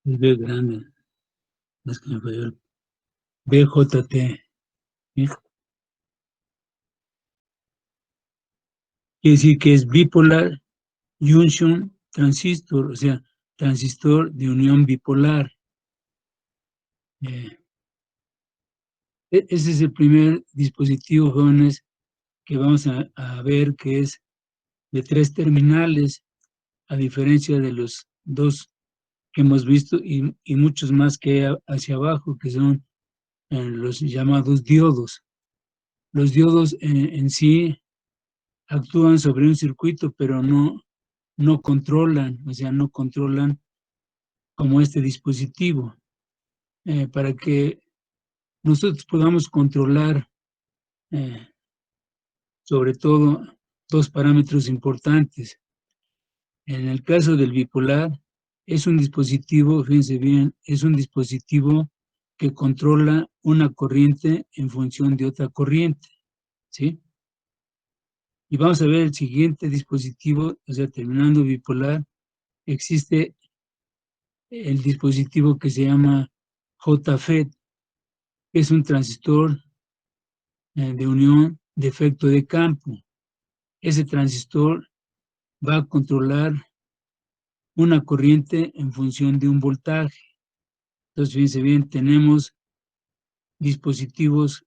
Es B grande, es que me falló el BJT. ¿Sí? Quiere decir que es Bipolar Junction Transistor, o sea, transistor de unión bipolar. Eh, Ese es el primer dispositivo, jóvenes, que vamos a ver, que es de 3 terminales, a diferencia de los 2 que hemos visto y muchos más que hay hacia abajo, que son los llamados diodos. Los diodos en sí actúan sobre un circuito, pero no controlan, o sea, no controlan como este dispositivo. Para que nosotros podamos controlar eh, sobre todo 2 parámetros importantes. En el caso del bipolar, es un dispositivo, fíjense bien, es un dispositivo que controla una corriente en función de otra corriente, ¿sí? Y vamos a ver el siguiente dispositivo, o sea, terminando bipolar, existe el dispositivo que se llama JFET, que es un transistor de unión de efecto de campo. Ese transistor va a controlar una corriente en función de un voltaje. Entonces, fíjense bien, tenemos dispositivos,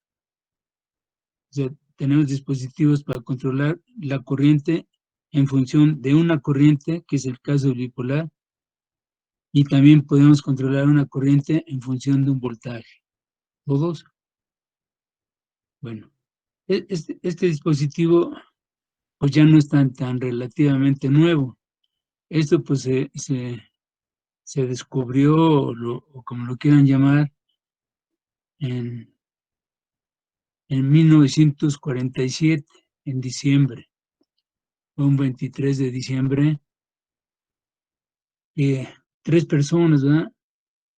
o sea, tenemos dispositivos para controlar la corriente en función de una corriente, que es el caso del bipolar, y también podemos controlar una corriente en función de un voltaje. ¿Todos? Bueno, este dispositivo pues ya no es tan relativamente nuevo. Esto pues se descubrió, o como lo quieran llamar, en 1947, en diciembre. Fue un 23 de diciembre. 3 personas, ¿verdad?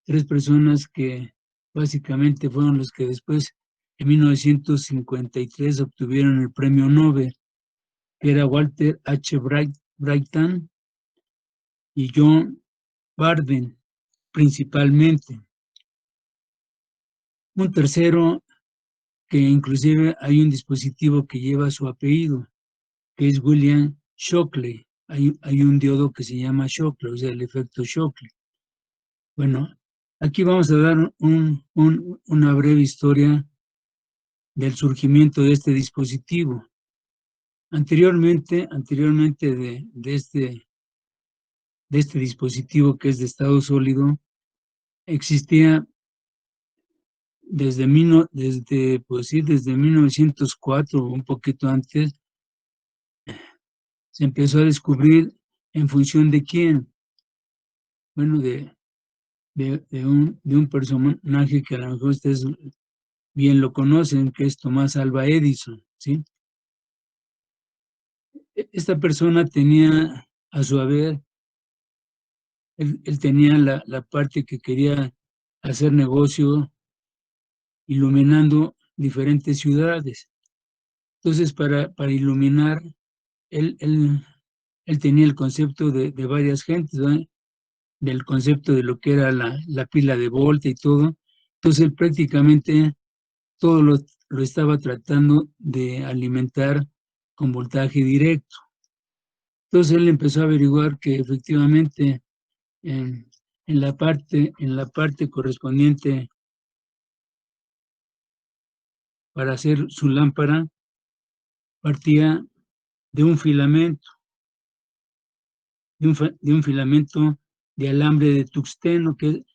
3 personas que básicamente fueron los que después, en 1953, obtuvieron el premio Nobel, que era Walter H. Brattain y John Barden, principalmente. Un tercero, que inclusive hay un dispositivo que lleva su apellido, que es William Shockley. Hay un diodo que se llama Shockley, o sea, el efecto Shockley. Bueno, aquí vamos a dar una breve historia del surgimiento de este dispositivo. Anteriormente de este dispositivo, que es de estado sólido, existía desde 1904, un poquito antes, se empezó a descubrir en función de quién. Bueno, de un personaje que a lo mejor ustedes bien lo conocen, que es Tomás Alva Edison, ¿sí? Esta persona tenía a su haber, él tenía la parte que quería hacer negocio iluminando diferentes ciudades. Entonces, para iluminar, él, él, él tenía el concepto de varias gentes, ¿verdad? Del concepto de lo que era la pila de volta y todo. Entonces, él prácticamente todo lo estaba tratando de alimentar con voltaje directo. Entonces, él empezó a averiguar que efectivamente en, en la parte correspondiente para hacer su lámpara, partía de un filamento, de un filamento de alambre de tuxteno, que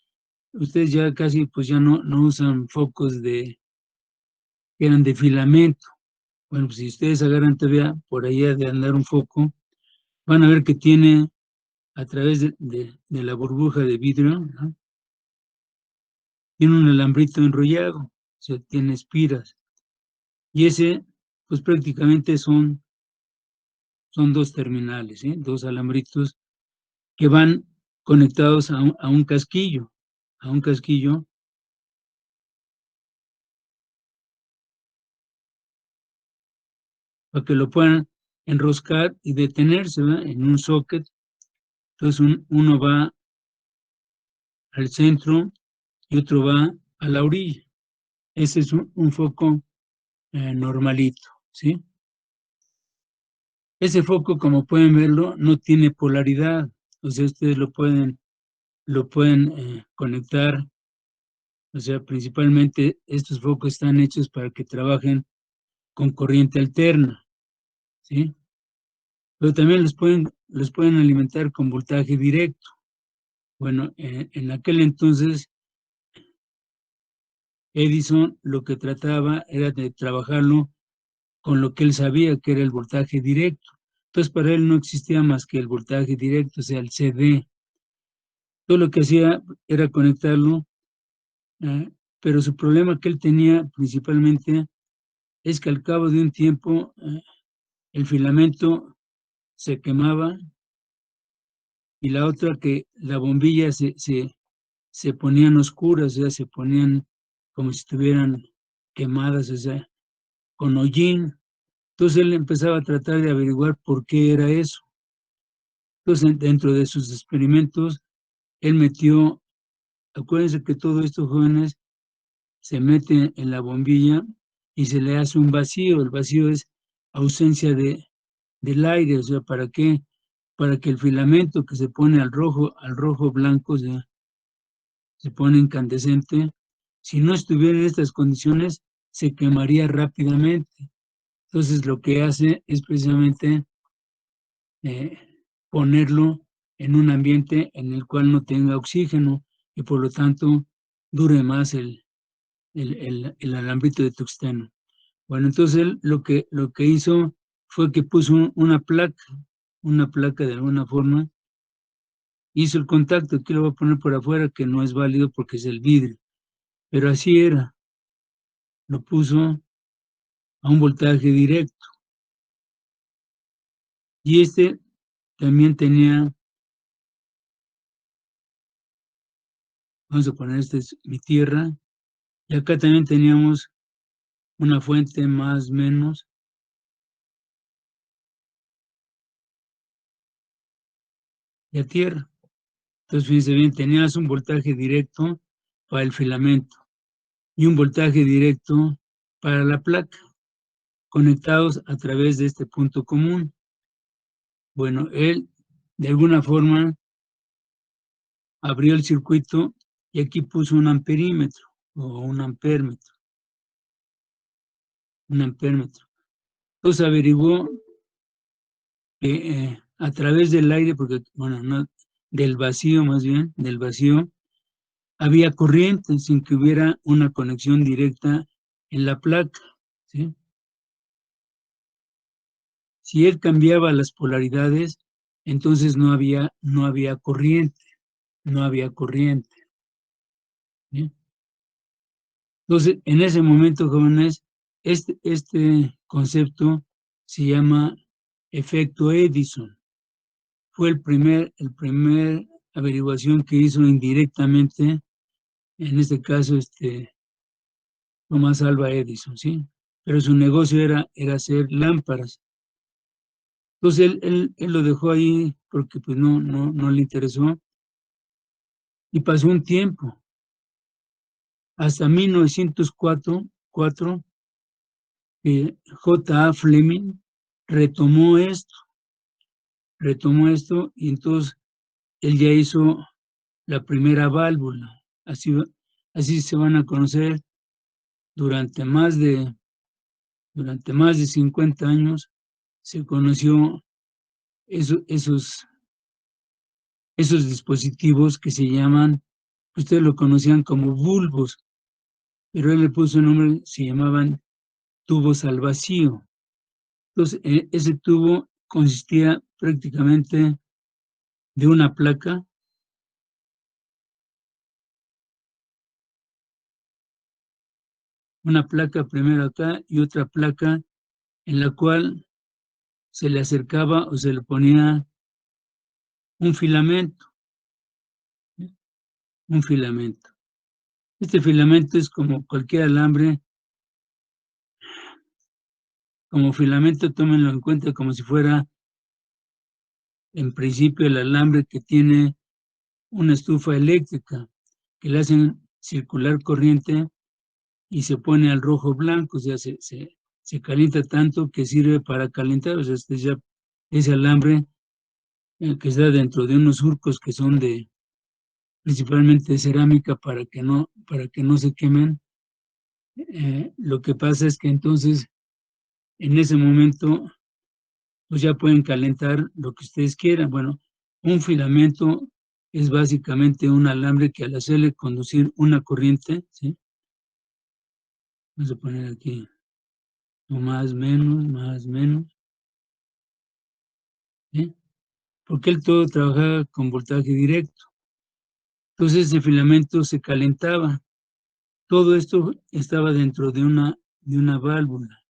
ustedes ya casi pues ya no usan focos que eran de filamento. Bueno, pues si ustedes agarran todavía por allá de andar un foco, van a ver que tiene a través de la burbuja de vidrio, ¿no? Tiene un alambrito enrollado, o sea, tiene espiras. Y ese, pues prácticamente son 2 terminales, 2 alambritos que van conectados a un casquillo, para que lo puedan enroscar y detenerse, ¿verdad? En un socket. Entonces uno va al centro y otro va a la orilla. Ese es un foco normalito, ¿sí? Ese foco, como pueden verlo, no tiene polaridad. O sea, ustedes lo pueden conectar. O sea, principalmente estos focos están hechos para que trabajen con corriente alterna, ¿sí? Pero también los pueden alimentar con voltaje directo. Bueno, en aquel entonces Edison lo que trataba era de trabajarlo con lo que él sabía que era el voltaje directo. Entonces para él no existía más que el voltaje directo, o sea, el CD. Todo lo que hacía era conectarlo, eh, pero su problema que él tenía principalmente es que al cabo de un tiempo el filamento se quemaba y la otra que la bombilla se ponían oscuras, o sea, se ponían como si estuvieran quemadas, o sea, con hollín. Entonces él empezaba a tratar de averiguar por qué era eso. Entonces, dentro de sus experimentos, él metió, acuérdense que todo esto, jóvenes, se mete en la bombilla y se le hace un vacío. El vacío es ausencia del aire, o sea, ¿para qué? Para que el filamento que se pone al rojo blanco, o sea, se pone incandescente, si no estuviera en estas condiciones, se quemaría rápidamente. Entonces, lo que hace es precisamente eh, ponerlo en un ambiente en el cual no tenga oxígeno y por lo tanto dure más el alambrito de tungsteno. Bueno, entonces él lo que hizo fue que puso una placa de alguna forma, hizo el contacto, aquí lo voy a poner por afuera, que no es válido porque es el vidrio, pero así era, lo puso a un voltaje directo. Y este también tenía, vamos a poner, esta es mi tierra, y acá también teníamos una fuente más o menos de tierra. Entonces, fíjense bien, tenías un voltaje directo para el filamento y un voltaje directo para la placa, conectados a través de este punto común. Bueno, él de alguna forma abrió el circuito y aquí puso un amperímetro o un ampérmetro. Entonces averiguó que a través del aire, porque, bueno, no, del vacío más bien, del vacío, había corriente sin que hubiera una conexión directa en la placa, ¿sí? Si él cambiaba las polaridades, entonces no había corriente, ¿sí? Entonces, en ese momento, jóvenes, este concepto se llama efecto Edison. Fue el primer averiguación que hizo indirectamente, en este caso, Thomas Alva Edison, ¿sí? Pero su negocio era hacer lámparas. Entonces él lo dejó ahí porque pues no le interesó y pasó un tiempo. Hasta 1904, J. A. Fleming retomó esto y entonces él ya hizo la primera válvula. Así se van a conocer durante durante más de 50 años, se conoció esos dispositivos que se llaman, ustedes lo conocían como bulbos, pero él le puso un nombre, se llamaban tubos al vacío. Entonces, ese tubo consistía prácticamente de una placa primero acá y otra placa en la cual se le acercaba o se le ponía un filamento, ¿sí? Un filamento. Este filamento es como cualquier alambre, como filamento, tómenlo en cuenta como si fuera en principio el alambre que tiene una estufa eléctrica. que le hacen circular corriente y se pone al rojo blanco, o sea, se calienta tanto que sirve para calentar, o sea, ya ese alambre que está dentro de unos surcos que son principalmente de cerámica para que no se quemen. Lo que pasa es que entonces, en ese momento, pues ya pueden calentar lo que ustedes quieran. Bueno, un filamento es básicamente un alambre que al hacerle conducir una corriente, ¿sí? Vamos a poner aquí, o más, menos, ¿sí? Porque él todo trabajaba con voltaje directo. Entonces ese filamento se calentaba. Todo esto estaba dentro de una válvula,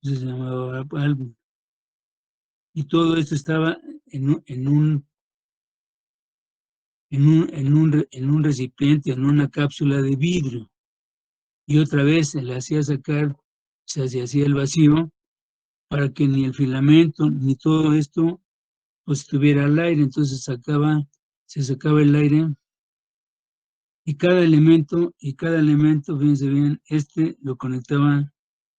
se llamaba válvula. Y todo esto estaba en un recipiente, en una cápsula de vidrio. Y otra vez se le hacía sacar, o sea, se hacía el vacío para que ni el filamento ni todo esto pues estuviera al aire. Entonces se sacaba el aire y cada elemento, fíjense bien, lo conectaba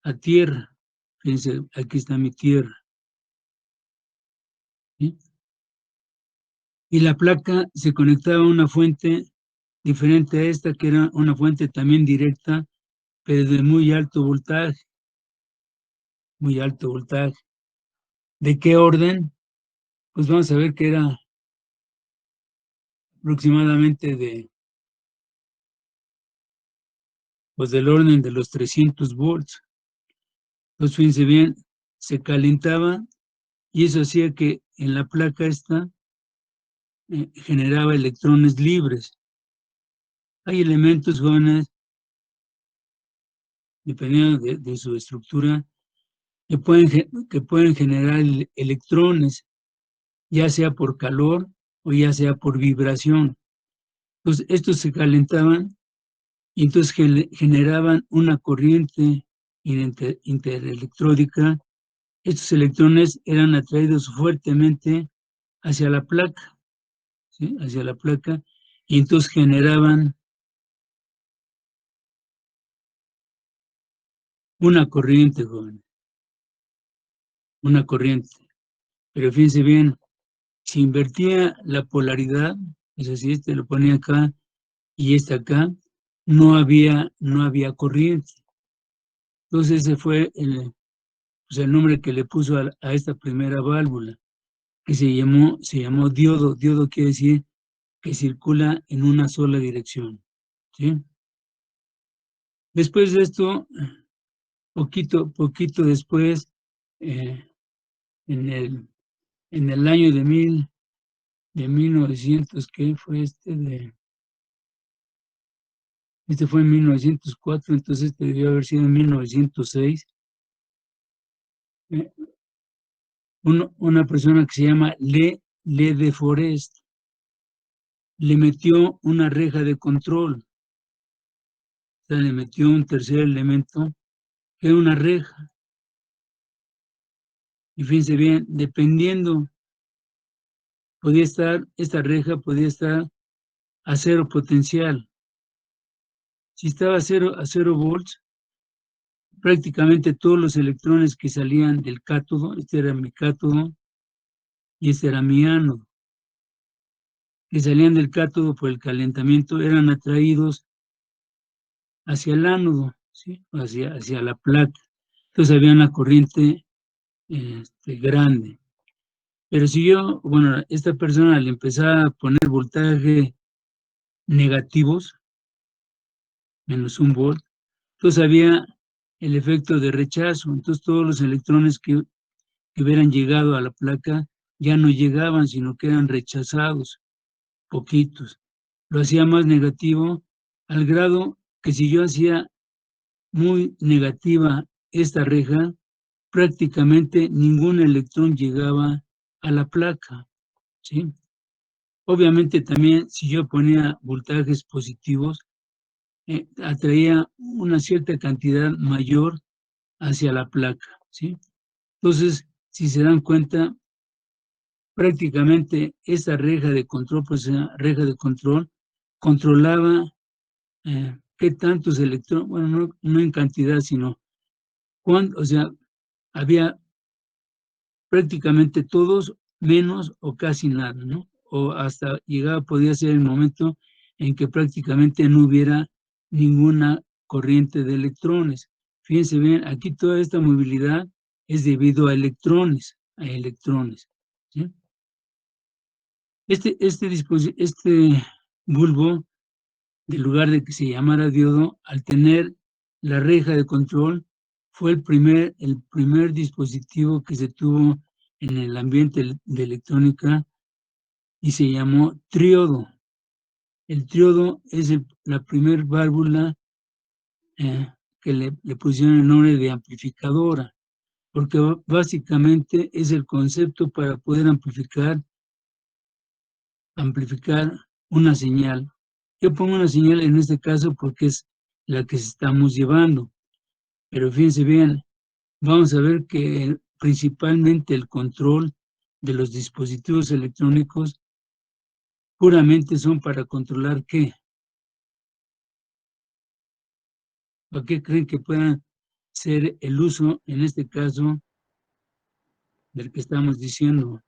a tierra. Fíjense, aquí está mi tierra, ¿sí? Y la placa se conectaba a una fuente diferente a esta, que era una fuente también directa, pero de muy alto voltaje, muy alto voltaje. ¿De qué orden? Pues vamos a ver que era aproximadamente pues del orden de los 300 volts. Entonces, fíjense bien, se calentaba y eso hacía que en la placa esta generaba electrones libres. Hay elementos, jóvenes, dependiendo de su estructura, que pueden generar electrones, ya sea por calor o ya sea por vibración. Entonces, estos se calentaban y entonces generaban una corriente interelectrónica. Estos electrones eran atraídos fuertemente hacia la placa, ¿sí? Hacia la placa, y entonces generaban una corriente, joven, una corriente. Pero fíjense bien, si invertía la polaridad, es decir, este lo ponía acá y este acá, no había corriente. Entonces ese fue pues el nombre que le puso a esta primera válvula, que se llamó diodo. Diodo quiere decir que circula en una sola dirección, ¿sí? Después de esto, poquito después, eh, en el año de 1900, ¿qué fue este fue en 1904, entonces este debió haber sido en 1906. eh, una persona que se llama Le de Forest le metió una reja de control, o sea, le metió un tercer elemento, que era una reja. Y fíjense bien, dependiendo, esta reja podía estar a cero potencial. Si estaba a cero volts, prácticamente todos los electrones que salían del cátodo, este era mi cátodo y este era mi ánodo, que salían del cátodo por el calentamiento, eran atraídos hacia el ánodo, ¿sí? Hacia la placa. Entonces había una corriente grande. Pero si esta persona le empezaba a poner voltaje negativos, -1 volt, entonces había el efecto de rechazo. Entonces todos los electrones que hubieran llegado a la placa ya no llegaban, sino que eran rechazados, poquitos. Lo hacía más negativo al grado que si yo hacía muy negativa esta reja, prácticamente ningún electrón llegaba a la placa, ¿sí? Obviamente también si yo ponía voltajes positivos, atraía una cierta cantidad mayor hacia la placa, ¿sí? Entonces, si se dan cuenta, prácticamente esa reja de control, pues esa reja de control controlaba qué tantos electrones, bueno, no en cantidad, sino o sea, había prácticamente todos, menos o casi nada, ¿no? O hasta podía ser el momento en que prácticamente no hubiera ninguna corriente de electrones. Fíjense bien, aquí toda esta movilidad es debido a electrones, ¿sí? Este bulbo, en lugar de que se llamara diodo, al tener la reja de control, fue el primer dispositivo que se tuvo en el ambiente de electrónica y se llamó triodo. El triodo es la primer válvula que le pusieron el nombre de amplificadora, porque básicamente es el concepto para poder amplificar una señal. Yo pongo una señal en este caso porque es la que estamos llevando, pero fíjense bien, vamos a ver que principalmente el control de los dispositivos electrónicos puramente son para controlar ¿qué? ¿Para qué creen que pueda ser el uso, en este caso, del que estamos diciendo,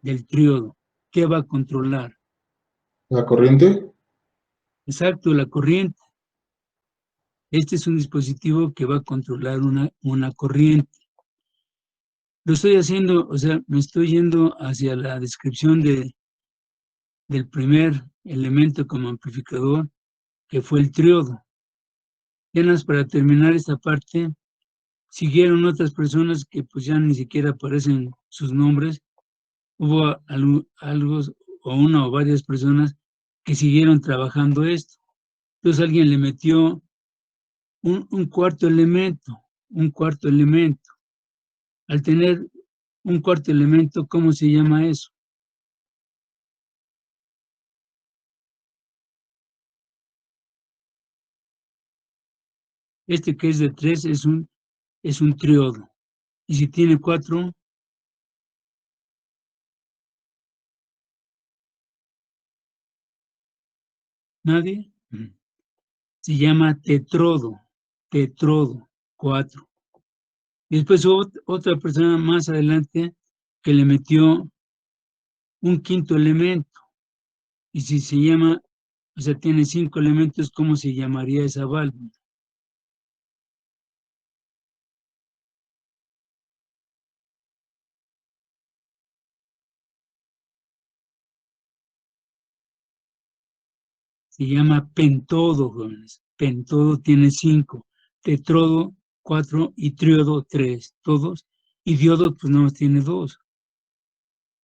del triodo? ¿Qué va a controlar? ¿La corriente? Exacto, la corriente. Este es un dispositivo que va a controlar una corriente. Lo estoy haciendo, o sea, me estoy yendo hacia la descripción del primer elemento como amplificador, que fue el triodo. Ya nada más para terminar esta parte, siguieron otras personas que pues ya ni siquiera aparecen sus nombres. Hubo algo o una o varias personas que siguieron trabajando esto. Entonces alguien le metió un cuarto elemento, un cuarto elemento. Al tener un cuarto elemento, ¿cómo se llama eso? Este que es de 3 es un triodo. Y si tiene 4, ¿nadie? Se llama tetrodo, 4. Y después hubo otra persona más adelante que le metió un quinto elemento. Y si se llama, o sea, tiene 5 elementos, ¿cómo se llamaría esa válvula? Se llama pentodo, jóvenes. Pentodo tiene 5, tetrodo 4 y triodo 3, todos. Y diodo pues no tiene 2.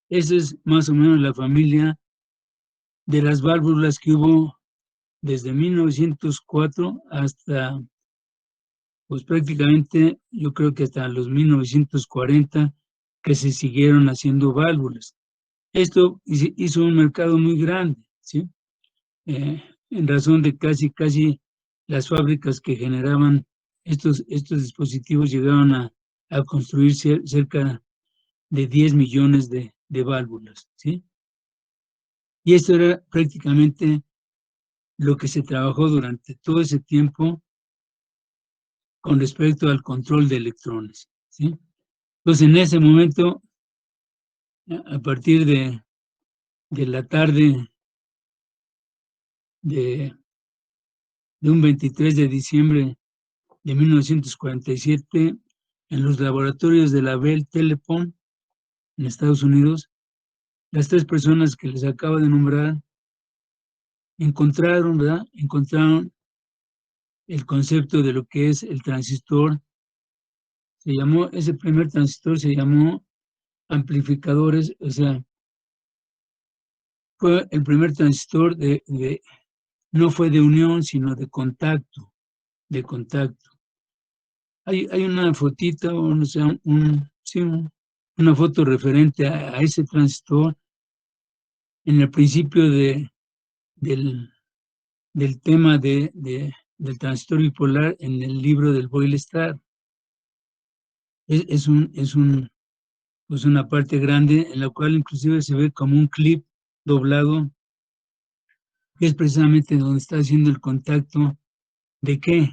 Esa es más o menos la familia de las válvulas que hubo desde 1904 hasta, pues prácticamente, yo creo que hasta los 1940, que se siguieron haciendo válvulas. Esto hizo un mercado muy grande, ¿sí? En razón de casi las fábricas que generaban estos dispositivos llegaban a construir cerca de 10 millones de válvulas, ¿sí? Y esto era prácticamente lo que se trabajó durante todo ese tiempo con respecto al control de electrones, ¿sí? Entonces, en ese momento, a partir de la tarde de un 23 de diciembre de 1947, en los laboratorios de la Bell Telephone en Estados Unidos, las 3 personas que les acabo de nombrar encontraron, ¿verdad? Encontraron el concepto de lo que es el transistor. Ese primer transistor se llamó amplificadores, o sea, fue el primer transistor no fue de unión, sino de contacto, de contacto. Hay una fotita, o no sé, sí, una foto referente a ese transistor en el principio del tema del transistor bipolar en el libro del Boyle Star. Es pues una parte grande en la cual inclusive se ve como un clip doblado. que es precisamente donde está haciendo el contacto. ¿De qué?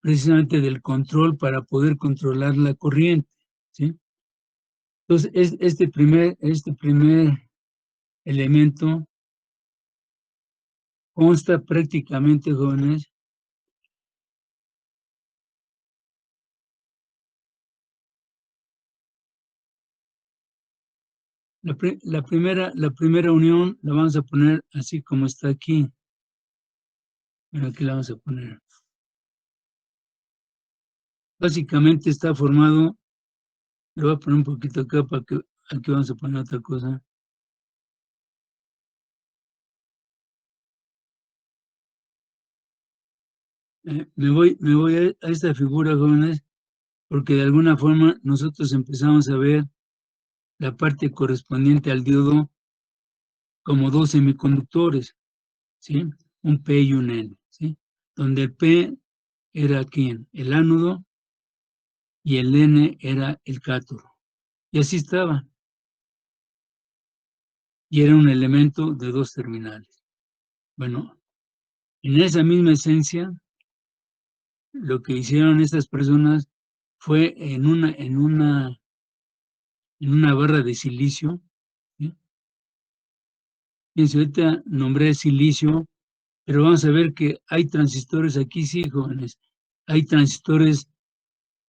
Precisamente del control para poder controlar la corriente, ¿sí? Entonces, este primer elemento consta prácticamente, jóvenes, la primera unión la vamos a poner así como está aquí. Mira, aquí la vamos a poner. Básicamente está formado, le voy a poner un poquito acá para que aquí vamos a poner otra cosa. Me voy a esta figura, jóvenes, porque de alguna forma nosotros empezamos a ver la parte correspondiente al diodo como dos semiconductores, ¿sí? Un P y un N, ¿sí? Donde el P era ¿quién? El ánodo y el N era el cátodo. Y así estaba. Y era un elemento de dos terminales. Bueno, en esa misma esencia, lo que hicieron estas personas fue en una barra de silicio, ¿sí? Fíjense, ahorita nombré silicio, pero vamos a ver que hay transistores aquí, sí, jóvenes. Hay transistores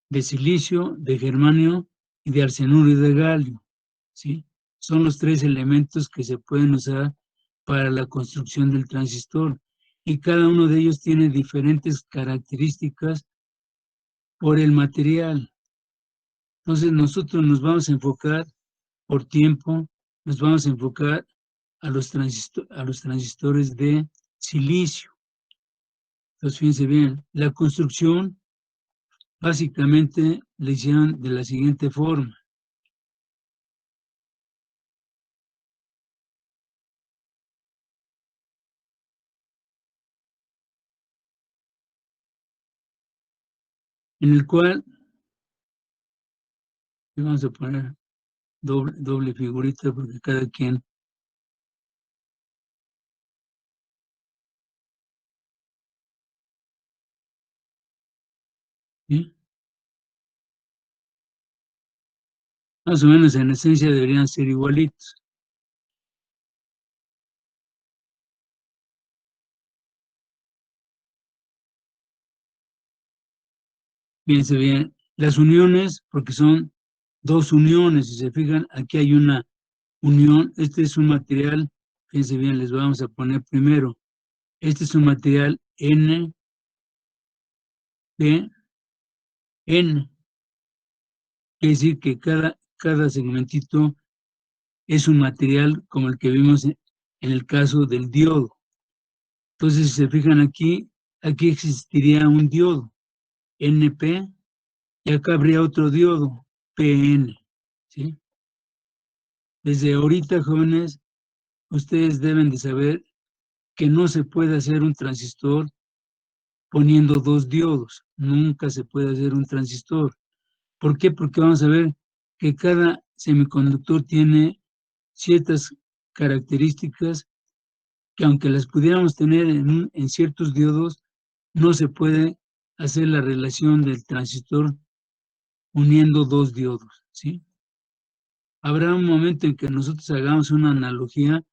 de silicio, de germanio y de arsenuro y de galio, ¿sí? Son los tres elementos que se pueden usar para la construcción del transistor y cada uno de ellos tiene diferentes características por el material. Entonces nosotros nos vamos a enfocar por tiempo, nos vamos a enfocar a los transistores de silicio. Entonces fíjense bien, la construcción básicamente la hicieron de la siguiente forma. En el cual vamos a poner doble figurita porque cada quien. ¿Sí? Más o menos en esencia deberían ser igualitos. Fíjense bien, las uniones, porque son dos uniones, si se fijan, aquí hay una unión, este es un material, fíjense bien, les vamos a poner primero, este es un material N, P, N, quiere decir que cada segmentito es un material como el que vimos en el caso del diodo. Entonces, si se fijan aquí existiría un diodo, NP, y acá habría otro diodo, PN, ¿sí? Desde ahorita, jóvenes, ustedes deben de saber que no se puede hacer un transistor poniendo dos diodos. Nunca se puede hacer un transistor. ¿Por qué? Porque vamos a ver que cada semiconductor tiene ciertas características que aunque las pudiéramos tener en ciertos diodos, no se puede hacer la relación del transistor uniendo dos diodos, ¿sí? Habrá un momento en que nosotros hagamos una analogía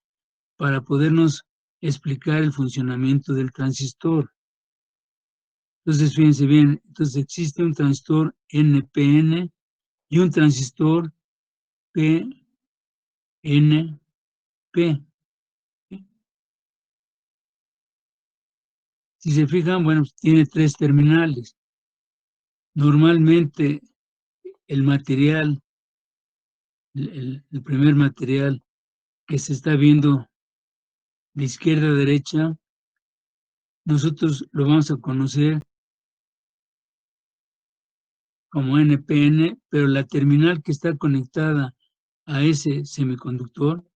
para podernos explicar el funcionamiento del transistor. Entonces, fíjense bien, entonces existe un transistor NPN y un transistor PNP. Si se fijan, bueno, tiene tres terminales. Normalmente el material, el primer material que se está viendo de izquierda a derecha, nosotros lo vamos a conocer como NPN, pero la terminal que está conectada a ese semiconductor,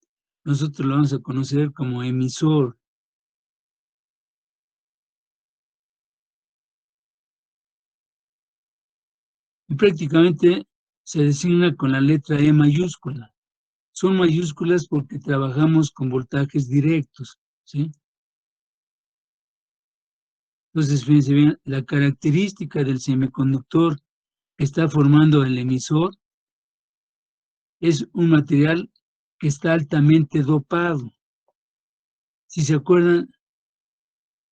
nosotros lo vamos a conocer como emisor. Y prácticamente se designa con la letra E mayúscula. Son mayúsculas porque trabajamos con voltajes directos, ¿sí? Entonces, fíjense bien, la característica del semiconductor que está formando el emisor es un material que está altamente dopado. Si se acuerdan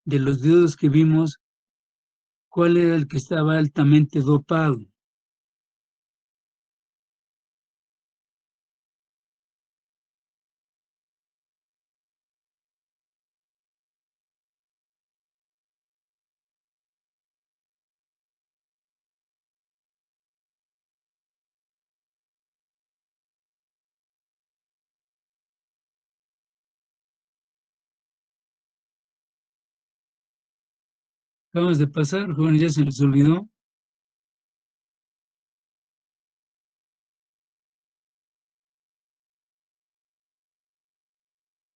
de los diodos que vimos, ¿cuál era el que estaba altamente dopado? Acabamos de pasar, jóvenes, ya se les olvidó.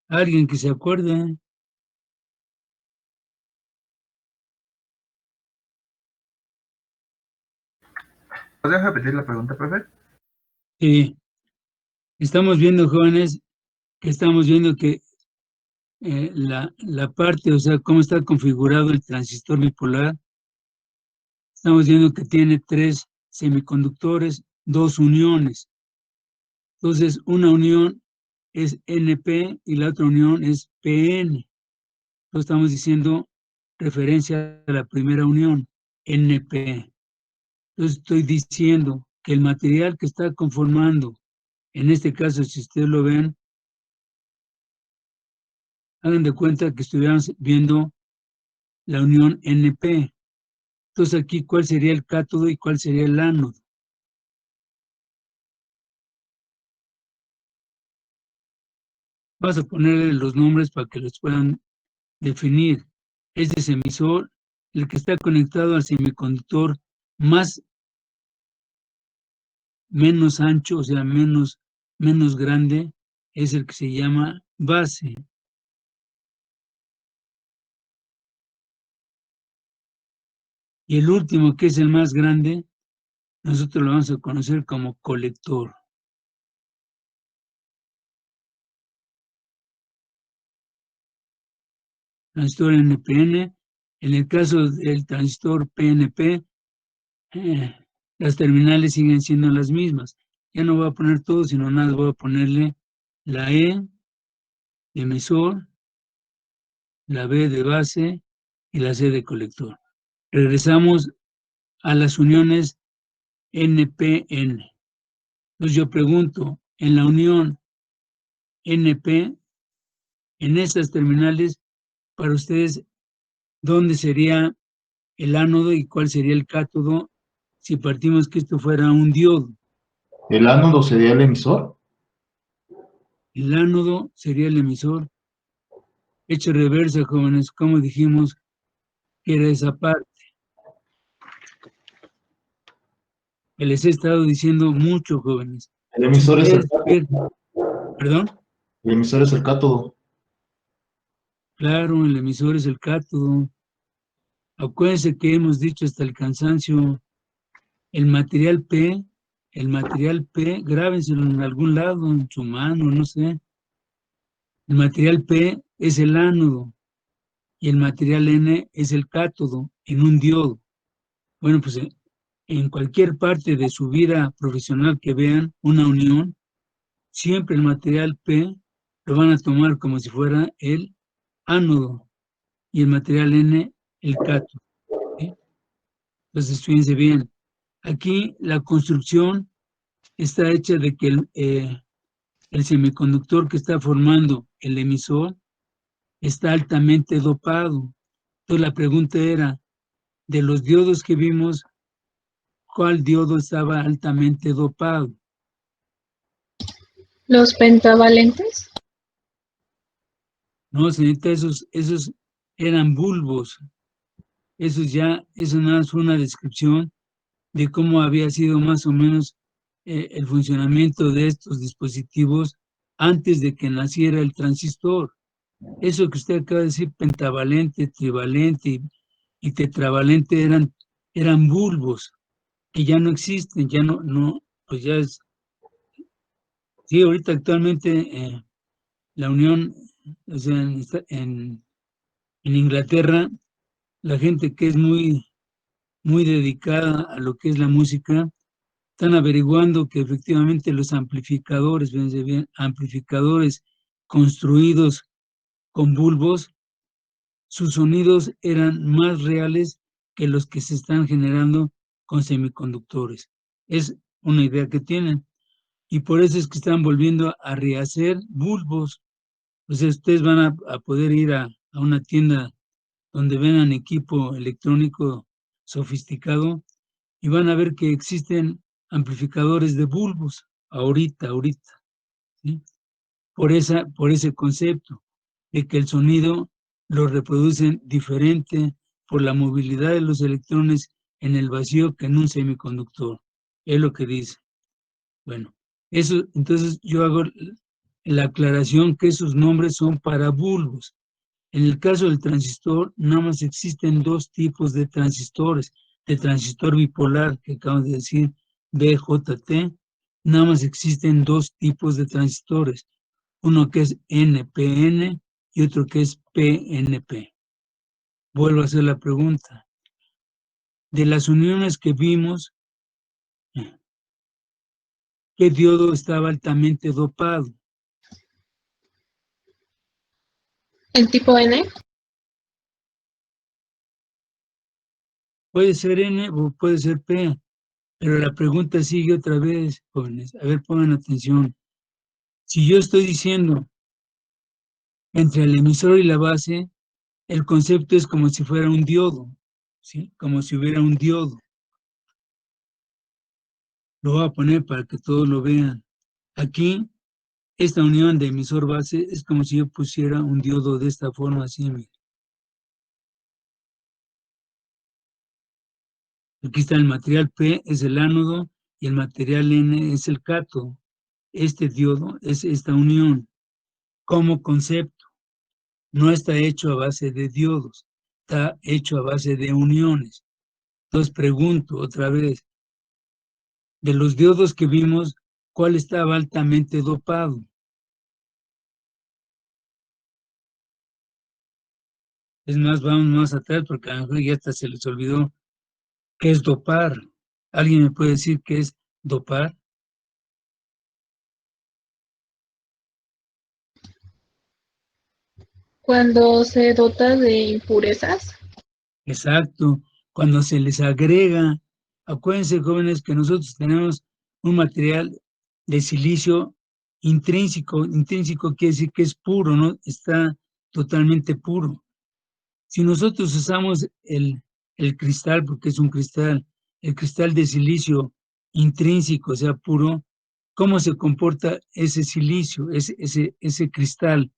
Alguien que se acuerde. ¿Podrías repetir la pregunta, profe? Estamos viendo, jóvenes, que la parte, o sea, cómo está configurado el transistor bipolar. Estamos viendo que tiene 3 semiconductores, 2 uniones. Entonces, una unión es NP y la otra unión es PN. Entonces, estamos diciendo referencia a la primera unión, NP. Entonces, estoy diciendo que el material que está conformando, en este caso, si ustedes lo ven, hagan de cuenta que estuviéramos viendo la unión NP. Entonces, aquí, ¿cuál sería el cátodo y cuál sería el ánodo? Vamos a ponerle los nombres para que los puedan definir. Este es emisor, el que está conectado al semiconductor menos ancho, o sea, menos grande, es el que se llama base. Y el último, que es el más grande, nosotros lo vamos a conocer como colector. Transistor NPN. En el caso del transistor PNP, las terminales siguen siendo las mismas. Ya no voy a poner todo, sino nada, voy a ponerle la E de emisor, la B de base y la C de colector. Regresamos a las uniones NPN. Entonces yo pregunto, en la unión NP, en estas terminales, para ustedes, ¿dónde sería el ánodo y cuál sería el cátodo si partimos que esto fuera un diodo? ¿El ánodo sería el emisor? El ánodo sería el emisor. Hecho reversa, jóvenes, como dijimos que era esa parte. Que les he estado diciendo mucho, jóvenes. El emisor es el Ver, cátodo. ¿perdón? El emisor es el cátodo. Claro, el emisor es el cátodo. Acuérdense que hemos dicho hasta el cansancio, el material P, grábenselo en algún lado, en su mano, no sé. El material P es el ánodo y el material N es el cátodo en un diodo. Bueno, pues en cualquier parte de su vida profesional que vean una unión, siempre el material P lo van a tomar como si fuera el ánodo y el material N el cátodo. ¿Sí? Entonces, fíjense bien, aquí la construcción está hecha de que el semiconductor que está formando el emisor está altamente dopado. Entonces la pregunta era, de los diodos que vimos, ¿cuál diodo estaba altamente dopado? ¿Los pentavalentes? No, señorita, esos eran bulbos. Eso nada más fue una descripción de cómo había sido más o menos el funcionamiento de estos dispositivos antes de que naciera el transistor. Eso que usted acaba de decir, pentavalente, trivalente y tetravalente, eran bulbos que ya no existen, ya no, pues ya es, sí, ahorita actualmente la Unión, o sea, en Inglaterra, la gente que es muy dedicada a lo que es la música, están averiguando que efectivamente los amplificadores, fíjense bien, amplificadores construidos con bulbos, sus sonidos eran más reales que los que se están generando con semiconductores. Es una idea que tienen. Y por eso es que están volviendo a rehacer bulbos. O sea, ustedes van a poder ir a una tienda donde vendan equipo electrónico sofisticado y van a ver que existen amplificadores de bulbos ahorita, ¿sí? Por ese concepto de que el sonido lo reproducen diferente por la movilidad de los electrones en el vacío que en un semiconductor. Es lo que dice. Bueno, eso, entonces yo hago la aclaración que esos nombres son para bulbos. En el caso del transistor, nada más existen dos tipos de transistores. De transistor bipolar, que acabamos de decir, BJT, nada más existen dos tipos de transistores. Uno que es NPN y otro que es PNP. Vuelvo a hacer la pregunta. De las uniones que vimos, ¿qué diodo estaba altamente dopado? ¿El tipo N? Puede ser N o puede ser P, pero la pregunta sigue otra vez, jóvenes. A ver, pongan atención. Si yo estoy diciendo entre el emisor y la base, el concepto es como si fuera un diodo, ¿sí? Como si hubiera un diodo. Lo voy a poner para que todos lo vean. Aquí, esta unión de emisor-base es como si yo pusiera un diodo de esta forma, así, miren. Aquí está el material P, es el ánodo, y el material N es el cátodo. Este diodo es esta unión. Como concepto, no está hecho a base de diodos, está hecho a base de uniones. Entonces pregunto otra vez, de los diodos que vimos, ¿cuál estaba altamente dopado? Es más, vamos más atrás porque a lo mejor ya hasta se les olvidó qué es dopar. ¿Alguien me puede decir qué es dopar? Cuando se dota de impurezas. Exacto, cuando se les agrega, acuérdense jóvenes que nosotros tenemos un material de silicio intrínseco quiere decir que es puro, ¿no? Está totalmente puro. Si nosotros usamos el cristal, porque es un cristal, el cristal de silicio intrínseco, o sea, puro, ¿cómo se comporta ese silicio, ese cristal?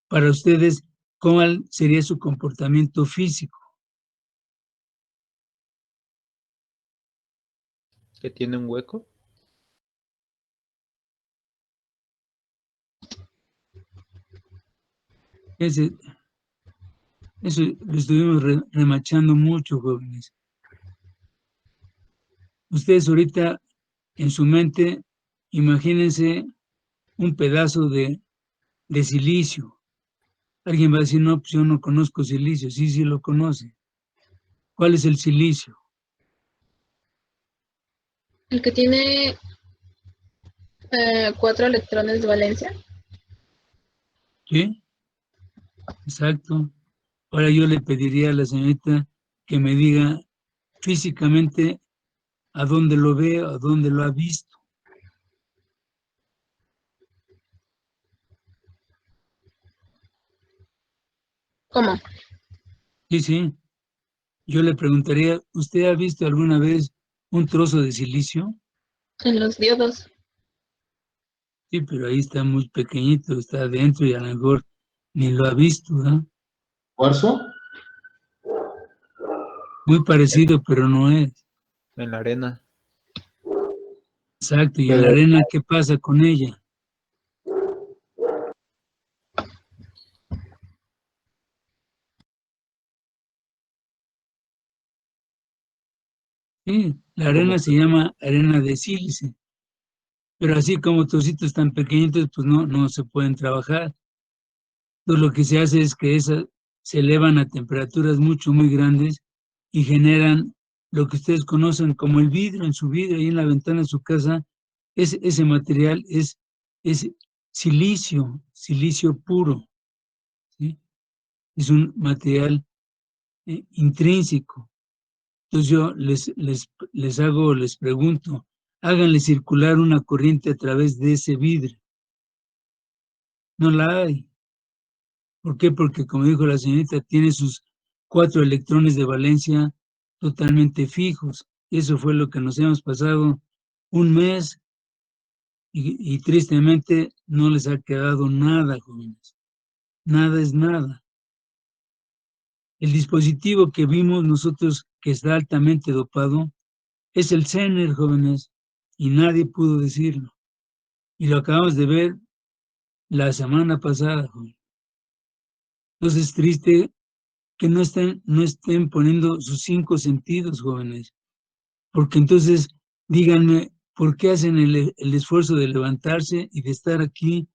Para ustedes, ¿cuál sería su comportamiento físico? ¿Que tiene un hueco? Eso lo estuvimos remachando mucho, jóvenes. Ustedes ahorita en su mente, imagínense un pedazo de silicio. Alguien va a decir, no, pues yo no conozco silicio. Sí, sí lo conoce. ¿Cuál es el silicio? El que tiene 4 electrones de valencia. ¿Sí? Exacto. Ahora yo le pediría a la señorita que me diga físicamente a dónde lo ve, a dónde lo ha visto. ¿Cómo? Sí, sí. Yo le preguntaría, ¿usted ha visto alguna vez un trozo de silicio? En los diodos. Sí, pero ahí está muy pequeñito, está adentro y a lo mejor ni lo ha visto, ¿no? ¿Cuarzo? Muy parecido, pero no es. En la arena. Exacto, y en la Pero, arena, ¿qué pasa con ella? Sí, la arena se llama arena de sílice, pero así como trocitos tan pequeñitos, pues no se pueden trabajar. Entonces lo que se hace es que se elevan a temperaturas muy grandes y generan lo que ustedes conocen como el vidrio. En su vidrio, ahí en la ventana de su casa, ese material es silicio puro, ¿sí? Es un material intrínseco. Entonces yo les pregunto, háganle circular una corriente a través de ese vidrio. No la hay. ¿Por qué? Porque, como dijo la señorita, tiene sus 4 electrones de valencia totalmente fijos. Eso fue lo que nos hemos pasado un mes y tristemente no les ha quedado nada, jóvenes. Nada es nada. El dispositivo que vimos nosotros que está altamente dopado es el Zener, jóvenes, y nadie pudo decirlo. Y lo acabamos de ver la semana pasada, jóvenes. Entonces es triste que no estén poniendo sus 5 sentidos, jóvenes. Porque entonces, díganme, ¿por qué hacen el esfuerzo de levantarse y de estar aquí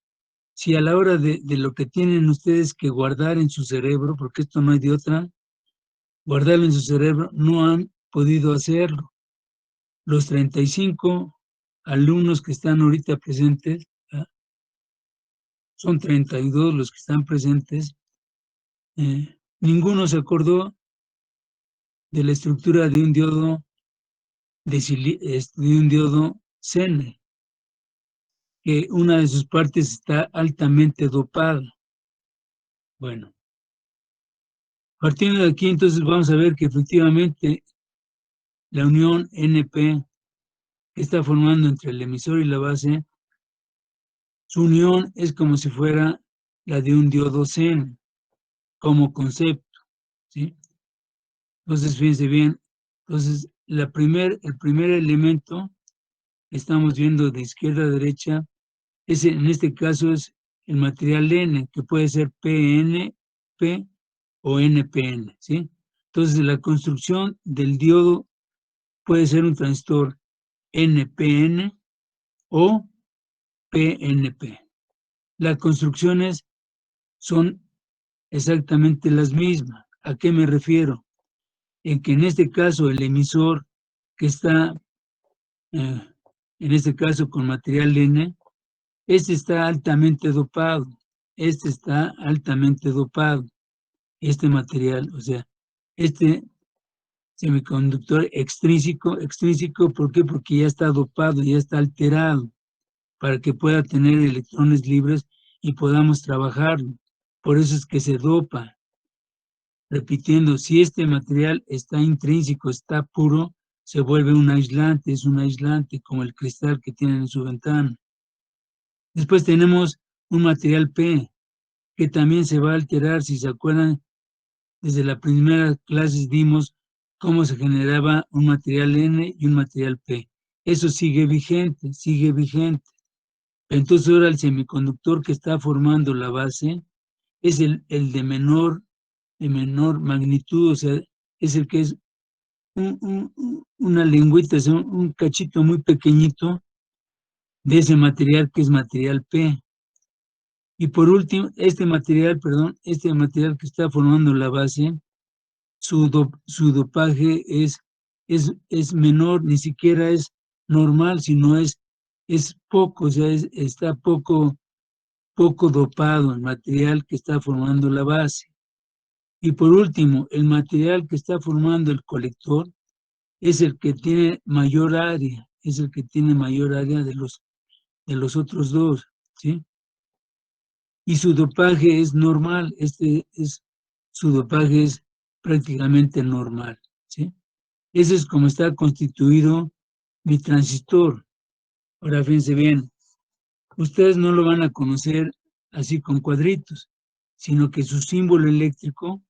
si a la hora de lo que tienen ustedes que guardar en su cerebro, porque esto no hay de otra, guardarlo en su cerebro, no han podido hacerlo? Los 35 alumnos que están ahorita presentes, ¿verdad? Son 32 los que están presentes, ninguno se acordó de la estructura de un diodo de un diodo Zener, que una de sus partes está altamente dopada. Bueno, partiendo de aquí, entonces vamos a ver que efectivamente la unión NP que está formando entre el emisor y la base, su unión es como si fuera la de un diodo Zener, como concepto, ¿sí? Entonces, fíjense bien, entonces el primer elemento que estamos viendo de izquierda a derecha, en este caso es el material N, que puede ser PNP o NPN, ¿sí? Entonces, la construcción del diodo puede ser un transistor NPN o PNP. Las construcciones son exactamente las mismas. ¿A qué me refiero? En que en este caso el emisor que está, en este caso con material N, este está altamente dopado, este material, o sea, este semiconductor extrínseco, ¿por qué? Porque ya está dopado, ya está alterado, para que pueda tener electrones libres y podamos trabajarlo. Por eso es que se dopa. Repitiendo, si este material está intrínseco, está puro, se vuelve un aislante, es un aislante como el cristal que tienen en su ventana. Después tenemos un material P, que también se va a alterar. Si se acuerdan, desde la primera clase vimos cómo se generaba un material N y un material P. Eso sigue vigente. Entonces ahora el semiconductor que está formando la base es el de menor magnitud, o sea, es el que es una lengüita, es un cachito muy pequeñito de ese material que es material P. Y por último, este material que está formando la base, su dopaje es menor, ni siquiera es normal, sino es poco, o sea, está poco dopado el material que está formando la base. Y por último, el material que está formando el colector es el que tiene mayor área, de los otros dos, ¿sí? Y su dopaje es normal, su dopaje es prácticamente normal, ¿sí? Ese es como está constituido mi transistor. Ahora fíjense bien, ustedes no lo van a conocer así con cuadritos, sino que su símbolo eléctrico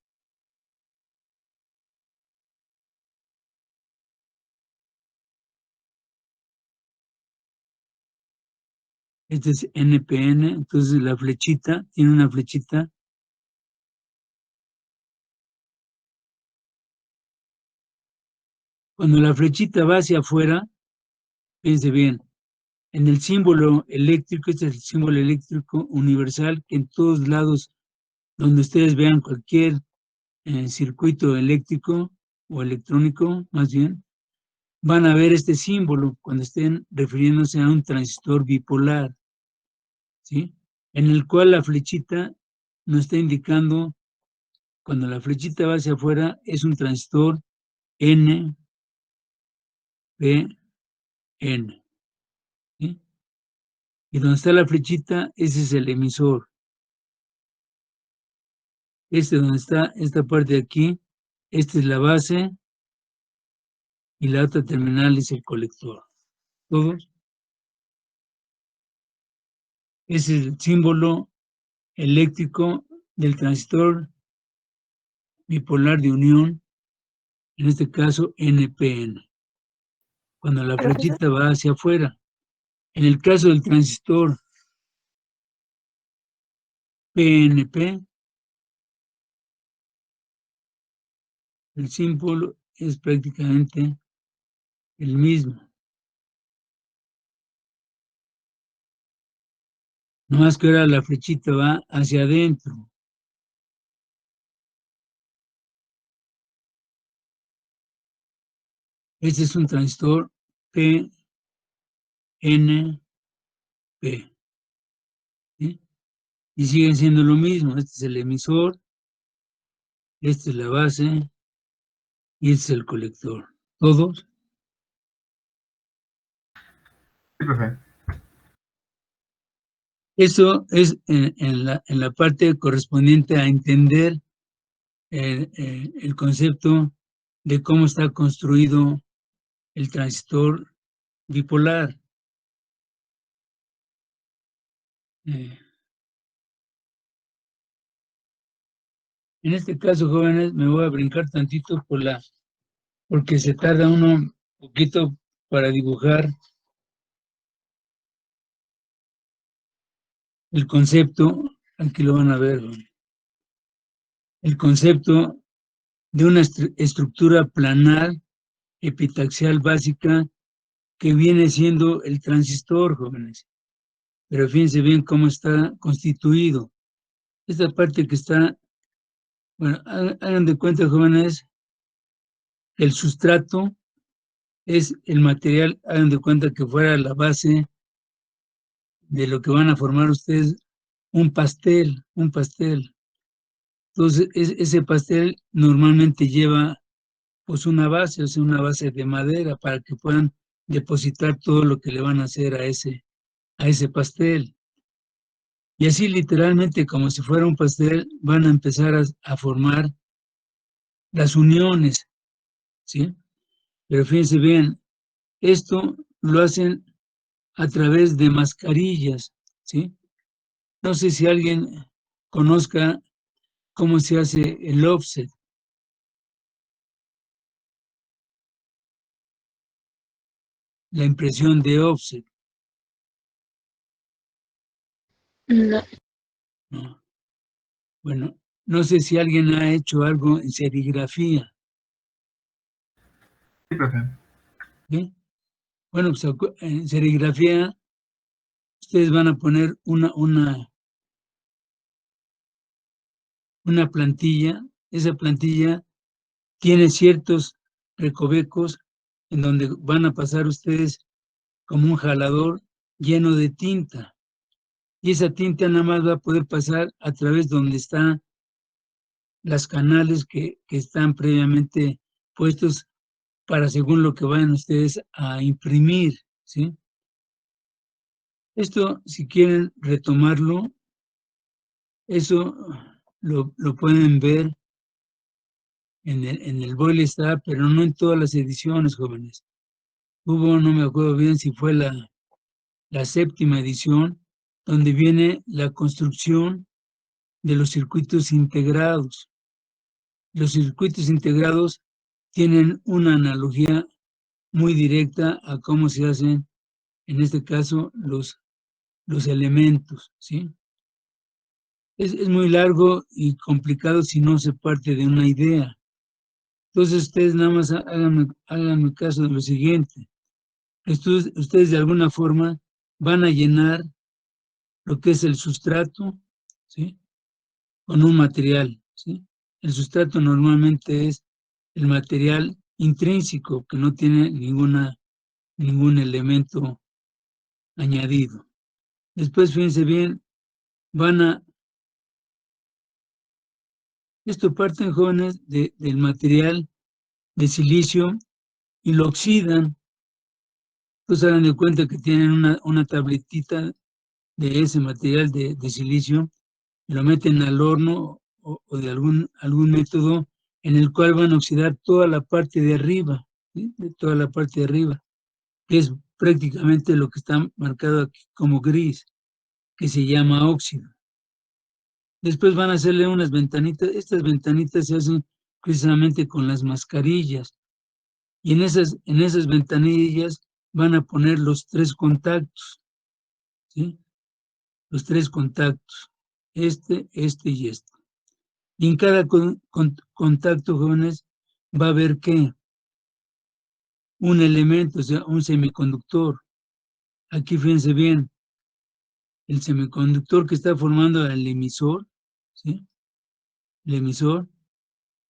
este es NPN, entonces la flechita, tiene una flechita. Cuando la flechita va hacia afuera, fíjense bien, en el símbolo eléctrico, este es el símbolo eléctrico universal que en todos lados donde ustedes vean cualquier circuito eléctrico o electrónico, más bien, van a ver este símbolo cuando estén refiriéndose a un transistor bipolar, ¿sí? En el cual la flechita nos está indicando, cuando la flechita va hacia afuera, es un transistor NPN, ¿sí? Y donde está la flechita, ese es el emisor. Donde está esta parte de aquí, esta es la base y la otra terminal es el colector. ¿Todos? Ese es el símbolo eléctrico del transistor bipolar de unión, en este caso NPN, cuando la flechita va hacia afuera. En el caso del transistor PNP, el símbolo es prácticamente el mismo. No más que ahora la flechita va hacia adentro. Este es un transistor PNP. ¿Sí? Y siguen siendo lo mismo. Este es el emisor, esta es la base y este es el colector. ¿Todos? Sí, profe. Eso es en la parte correspondiente a entender el concepto de cómo está construido el transistor bipolar. En este caso, jóvenes, me voy a brincar tantito porque se tarda uno un poquito para dibujar el concepto. Aquí lo van a ver. El concepto de una estructura planar epitaxial básica que viene siendo el transistor, jóvenes. Pero fíjense bien cómo está constituido. Esta parte que está, bueno, hagan de cuenta, jóvenes, el sustrato es el material, hagan de cuenta que fuera la base de lo que van a formar ustedes, un pastel. Entonces, ese pastel normalmente lleva pues una base, o sea, una base de madera para que puedan depositar todo lo que le van a hacer a ese pastel. Y así literalmente, como si fuera un pastel, van a empezar a formar las uniones, ¿sí? Pero fíjense bien, esto lo hacen a través de mascarillas, ¿sí? No sé si alguien conozca cómo se hace el offset. La impresión de offset. No. ¿No? Bueno, no sé si alguien ha hecho algo en serigrafía. Sí, profe. ¿Sí? Bueno, pues en serigrafía ustedes van a poner una plantilla. Esa plantilla tiene ciertos recovecos en donde van a pasar ustedes como un jalador lleno de tinta. Y esa tinta nada más va a poder pasar a través donde están las canales que están previamente puestos para según lo que vayan ustedes a imprimir, ¿sí? Esto, si quieren retomarlo, eso lo pueden ver en el Boyle está, pero no en todas las ediciones, jóvenes. Hubo, no me acuerdo bien si fue la 7ª edición, donde viene la construcción de los circuitos integrados. Los circuitos integrados tienen una analogía muy directa a cómo se hacen, en este caso, los elementos, ¿sí? Es muy largo y complicado si no se parte de una idea. Entonces, ustedes nada más háganme caso de lo siguiente. Ustedes de alguna forma van a llenar lo que es el sustrato, ¿sí? Con un material, ¿sí? El sustrato normalmente es el material intrínseco que no tiene ningún elemento añadido. Después, fíjense bien, esto parten, jóvenes, del material de silicio y lo oxidan. Pues hagan de cuenta que tienen una tabletita de ese material de silicio y lo meten al horno o de algún método en el cual van a oxidar toda la parte de arriba, ¿sí? De toda la parte de arriba, que es prácticamente lo que está marcado aquí como gris, que se llama óxido. Después van a hacerle unas ventanitas. Estas ventanitas se hacen precisamente con las mascarillas. Y en esas ventanillas van a poner los 3 contactos, ¿sí? Los 3 contactos, este y este. Y en cada contacto, jóvenes, va a haber ¿qué? Un elemento, o sea, un semiconductor. Aquí fíjense bien, el semiconductor que está formando el emisor, ¿sí? El emisor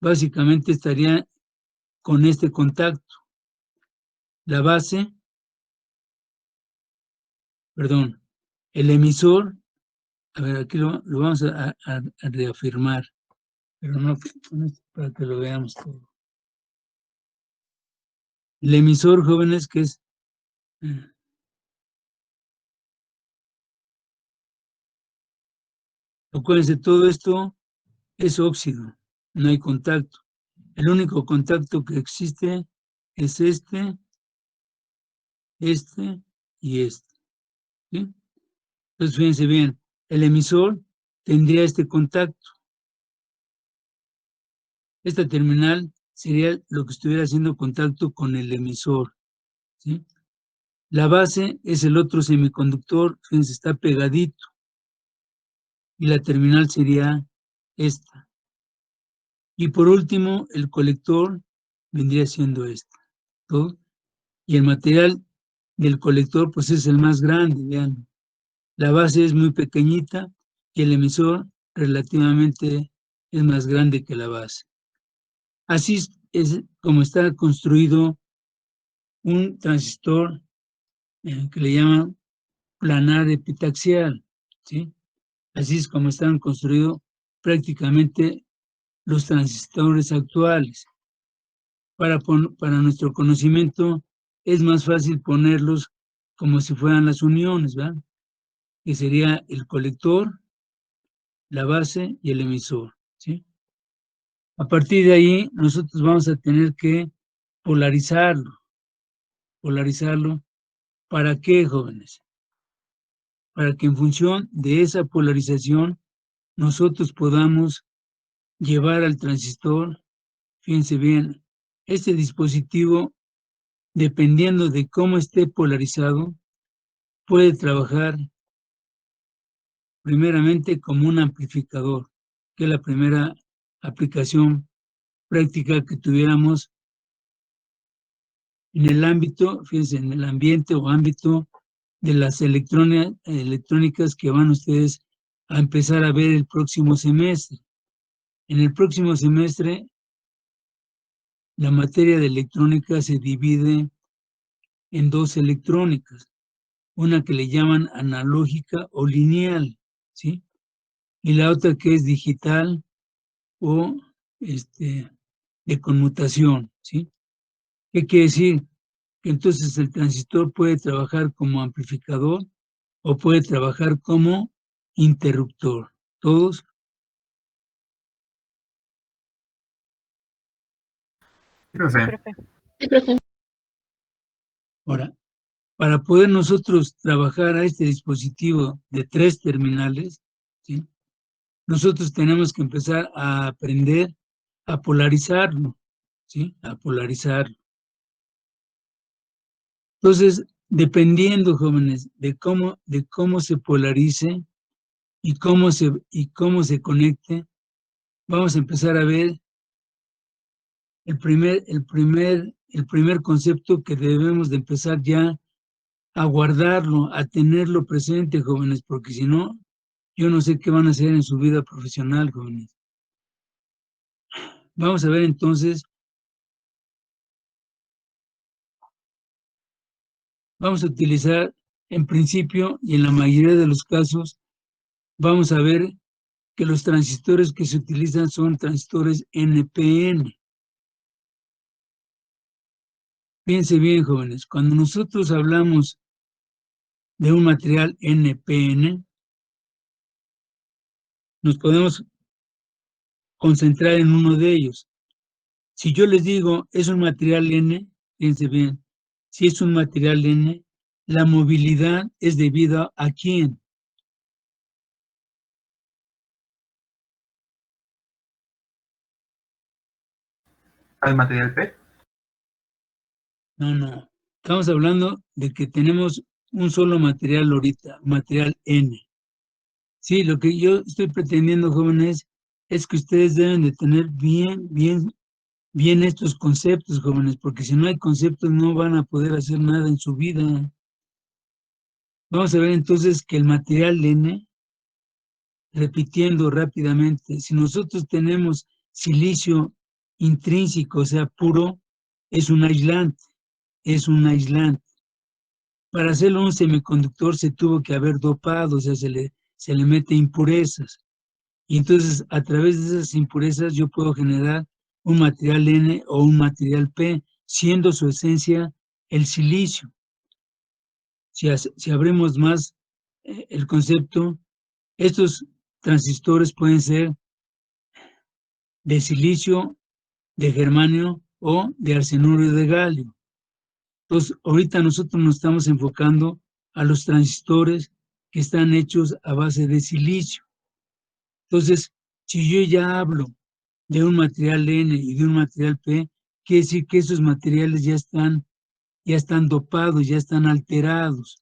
básicamente estaría con este contacto. La base, perdón, el emisor, a ver, aquí lo vamos a reafirmar, pero no para que lo veamos todo. El emisor, jóvenes, que es acuérdense, todo esto es óxido, no hay contacto. El único contacto que existe es este y este. ¿Sí? Entonces, fíjense bien, el emisor tendría este contacto. Esta terminal sería lo que estuviera haciendo contacto con el emisor, ¿sí? La base es el otro semiconductor, fíjense, está pegadito. Y la terminal sería esta. Y por último, el colector vendría siendo esta. ¿Todo? Y el material del colector, pues es el más grande, vean. La base es muy pequeñita y el emisor relativamente es más grande que la base. Así es como está construido un transistor que le llaman planar epitaxial, ¿sí? Así es como están construidos prácticamente los transistores actuales. Para nuestro conocimiento es más fácil ponerlos como si fueran las uniones, ¿verdad? Que sería el colector, la base y el emisor, ¿sí? A partir de ahí, nosotros vamos a tener que polarizarlo. ¿Polarizarlo para qué, jóvenes? Para que en función de esa polarización nosotros podamos llevar al transistor, fíjense bien, este dispositivo, dependiendo de cómo esté polarizado, puede trabajar primeramente como un amplificador, que es la primera aplicación práctica que tuviéramos en el ámbito, fíjense, en el ambiente o ámbito de las electrónicas que van ustedes a empezar a ver el próximo semestre. En el próximo semestre, la materia de electrónica se divide en 2 electrónicas, una que le llaman analógica o lineal, ¿sí? Y la otra que es digital o de conmutación, ¿sí? ¿Qué quiere decir? Que entonces el transistor puede trabajar como amplificador o puede trabajar como interruptor. ¿Todos? Sí, profe. profe. Sí, profe. Ahora, para poder nosotros trabajar a este dispositivo de 3 terminales, ¿sí? Nosotros tenemos que empezar a aprender a polarizarlo, ¿sí? A polarizarlo. Entonces, dependiendo, jóvenes, de cómo se polarice y cómo se conecte, vamos a empezar a ver el primer concepto que debemos de empezar ya a guardarlo, a tenerlo presente, jóvenes, porque si no, yo no sé qué van a hacer en su vida profesional, jóvenes. Vamos a ver entonces, vamos a utilizar en principio y en la mayoría de los casos, vamos a ver que los transistores que se utilizan son transistores NPN. Fíjense bien, jóvenes, cuando nosotros hablamos de un material NPN, nos podemos concentrar en uno de ellos. Si yo les digo, es un material N, fíjense bien, si es un material N, la movilidad es debido a quién. ¿Al material P? No. Estamos hablando de que tenemos un solo material ahorita, material N. Sí, lo que yo estoy pretendiendo, jóvenes, es que ustedes deben de tener bien estos conceptos, jóvenes, porque si no hay conceptos no van a poder hacer nada en su vida. Vamos a ver entonces que el material N, repitiendo rápidamente, si nosotros tenemos silicio intrínseco, o sea, puro, es un aislante, Para hacerlo un semiconductor se tuvo que haber dopado, o sea, se le mete impurezas. Y entonces, a través de esas impurezas, yo puedo generar un material N o un material P, siendo su esencia el silicio. Si abrimos más el concepto, estos transistores pueden ser de silicio, de germanio o de arsenuro de galio. Entonces, ahorita nosotros nos estamos enfocando a los transistores que están hechos a base de silicio. Entonces, si yo ya hablo de un material N y de un material P, quiere decir que esos materiales ya están dopados, ya están alterados.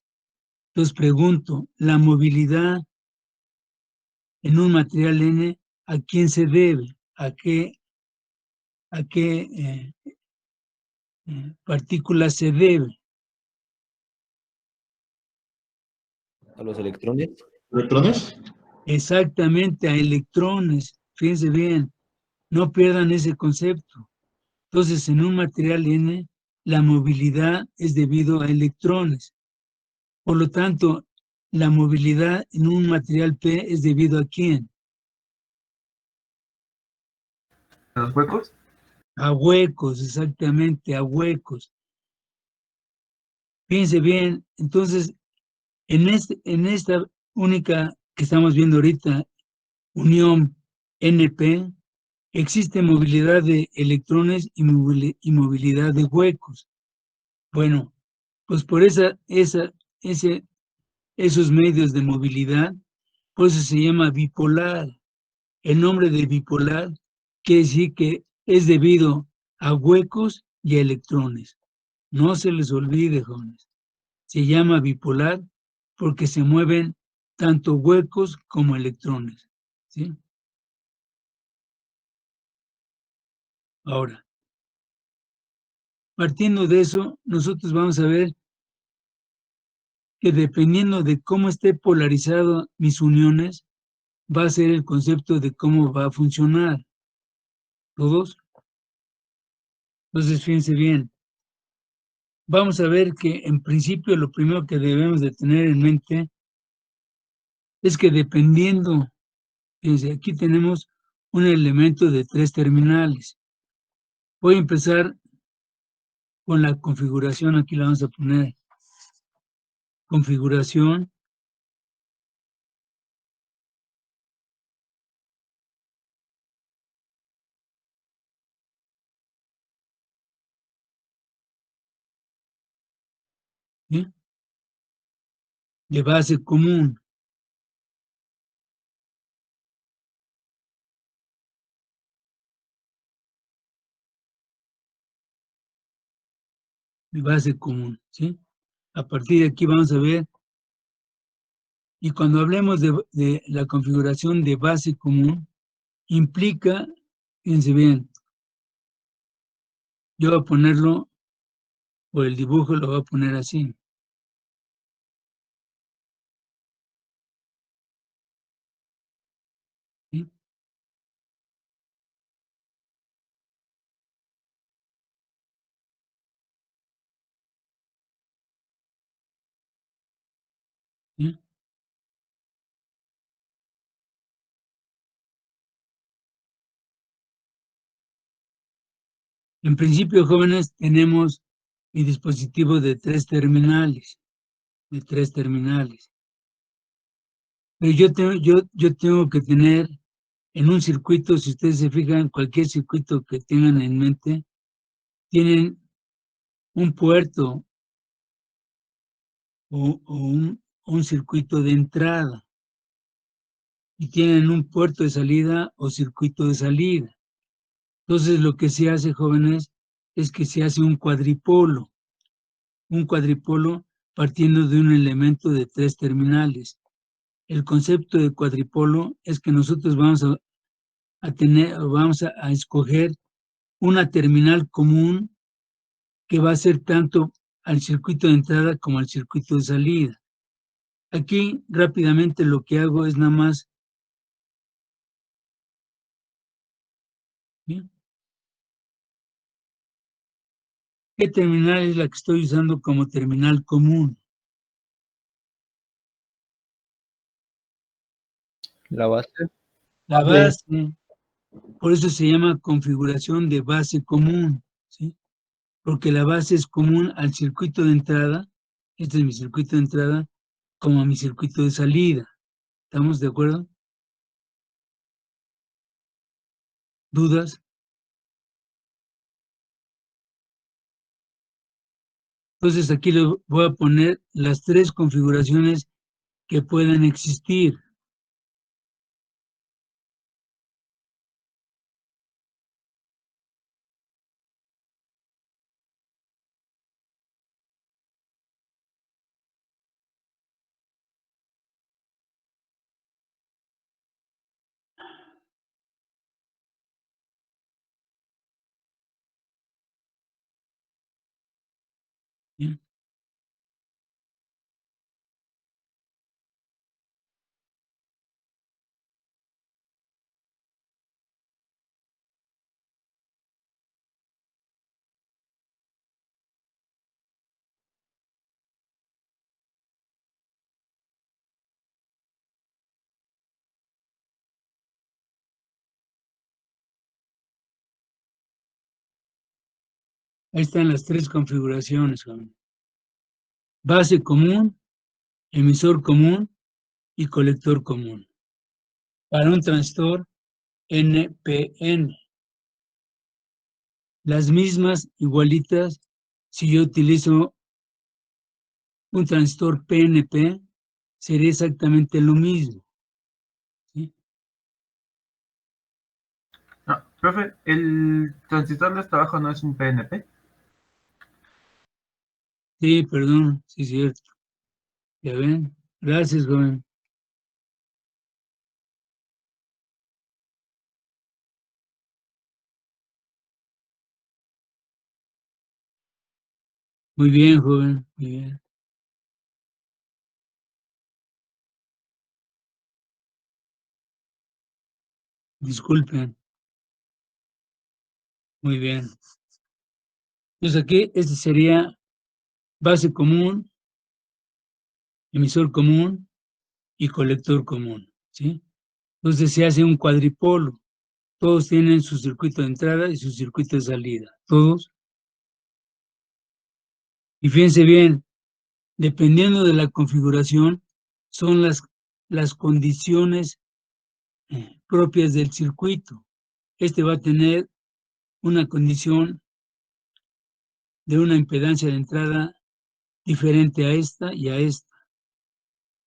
Entonces pregunto, ¿la movilidad en un material N a quién se debe? ¿A qué partículas se debe? A los electrones. ¿Electrones? Exactamente, a electrones. Fíjense bien, no pierdan ese concepto. Entonces, en un material N, la movilidad es debido a electrones. Por lo tanto, la movilidad en un material P es debido a quién? ¿A los huecos? A huecos, exactamente, a huecos. Fíjense bien, entonces, en esta única que estamos viendo ahorita, unión NP, existe movilidad de electrones y movilidad de huecos. Bueno, pues por esos medios de movilidad, por eso se llama bipolar. El nombre de bipolar quiere decir que es debido a huecos y a electrones. No se les olvide, jóvenes. Se llama bipolar porque se mueven tanto huecos como electrones. ¿Sí? Ahora, partiendo de eso, nosotros vamos a ver que dependiendo de cómo esté polarizado mis uniones, va a ser el concepto de cómo va a funcionar. ¿Todos? Entonces, fíjense bien. Vamos a ver que en principio lo primero que debemos de tener en mente es que dependiendo, fíjense, aquí tenemos un elemento de 3 terminales. Voy a empezar con la configuración, aquí la vamos a poner configuración. ¿Sí? De base común. De base común, ¿sí? A partir de aquí vamos a ver, y cuando hablemos de la configuración de base común, implica, fíjense bien, yo voy a ponerlo, o el dibujo lo voy a poner así. ¿Sí? En principio, jóvenes, tenemos mi dispositivo de 3 terminales. Pero yo tengo que tener en un circuito, si ustedes se fijan, cualquier circuito que tengan en mente, tienen un puerto o un circuito de entrada y tienen un puerto de salida o circuito de salida. Entonces, lo que se hace, jóvenes, es que se hace un cuadripolo partiendo de un elemento de 3 terminales. El concepto de cuadripolo es que nosotros vamos a escoger una terminal común que va a ser tanto al circuito de entrada como al circuito de salida. Aquí rápidamente lo que hago es nada más, ¿bien? ¿Qué terminal es la que estoy usando como terminal común? La base. La base, por eso se llama configuración de base común, ¿sí? Porque la base es común al circuito de entrada, este es mi circuito de entrada, como a mi circuito de salida. ¿Estamos de acuerdo? ¿Dudas? Entonces aquí le voy a poner las 3 configuraciones que puedan existir. ¿Bien? Ahí están las 3 configuraciones, joven. Base común, emisor común y colector común. Para un transistor NPN. Las mismas, igualitas, si yo utilizo un transistor PNP, sería exactamente lo mismo. ¿Sí? No, profe, el transistor de hasta abajo no es un PNP. Sí, perdón, sí es cierto. ¿Ya ven? Gracias, joven. Muy bien, joven, muy bien. Disculpen. Muy bien. Entonces aquí este sería base común, emisor común y colector común, ¿sí? Entonces se hace un cuadripolo. Todos tienen su circuito de entrada y su circuito de salida. Todos. Y fíjense bien, dependiendo de la configuración, son las condiciones propias del circuito. Este va a tener una condición de una impedancia de entrada diferente a esta y a esta,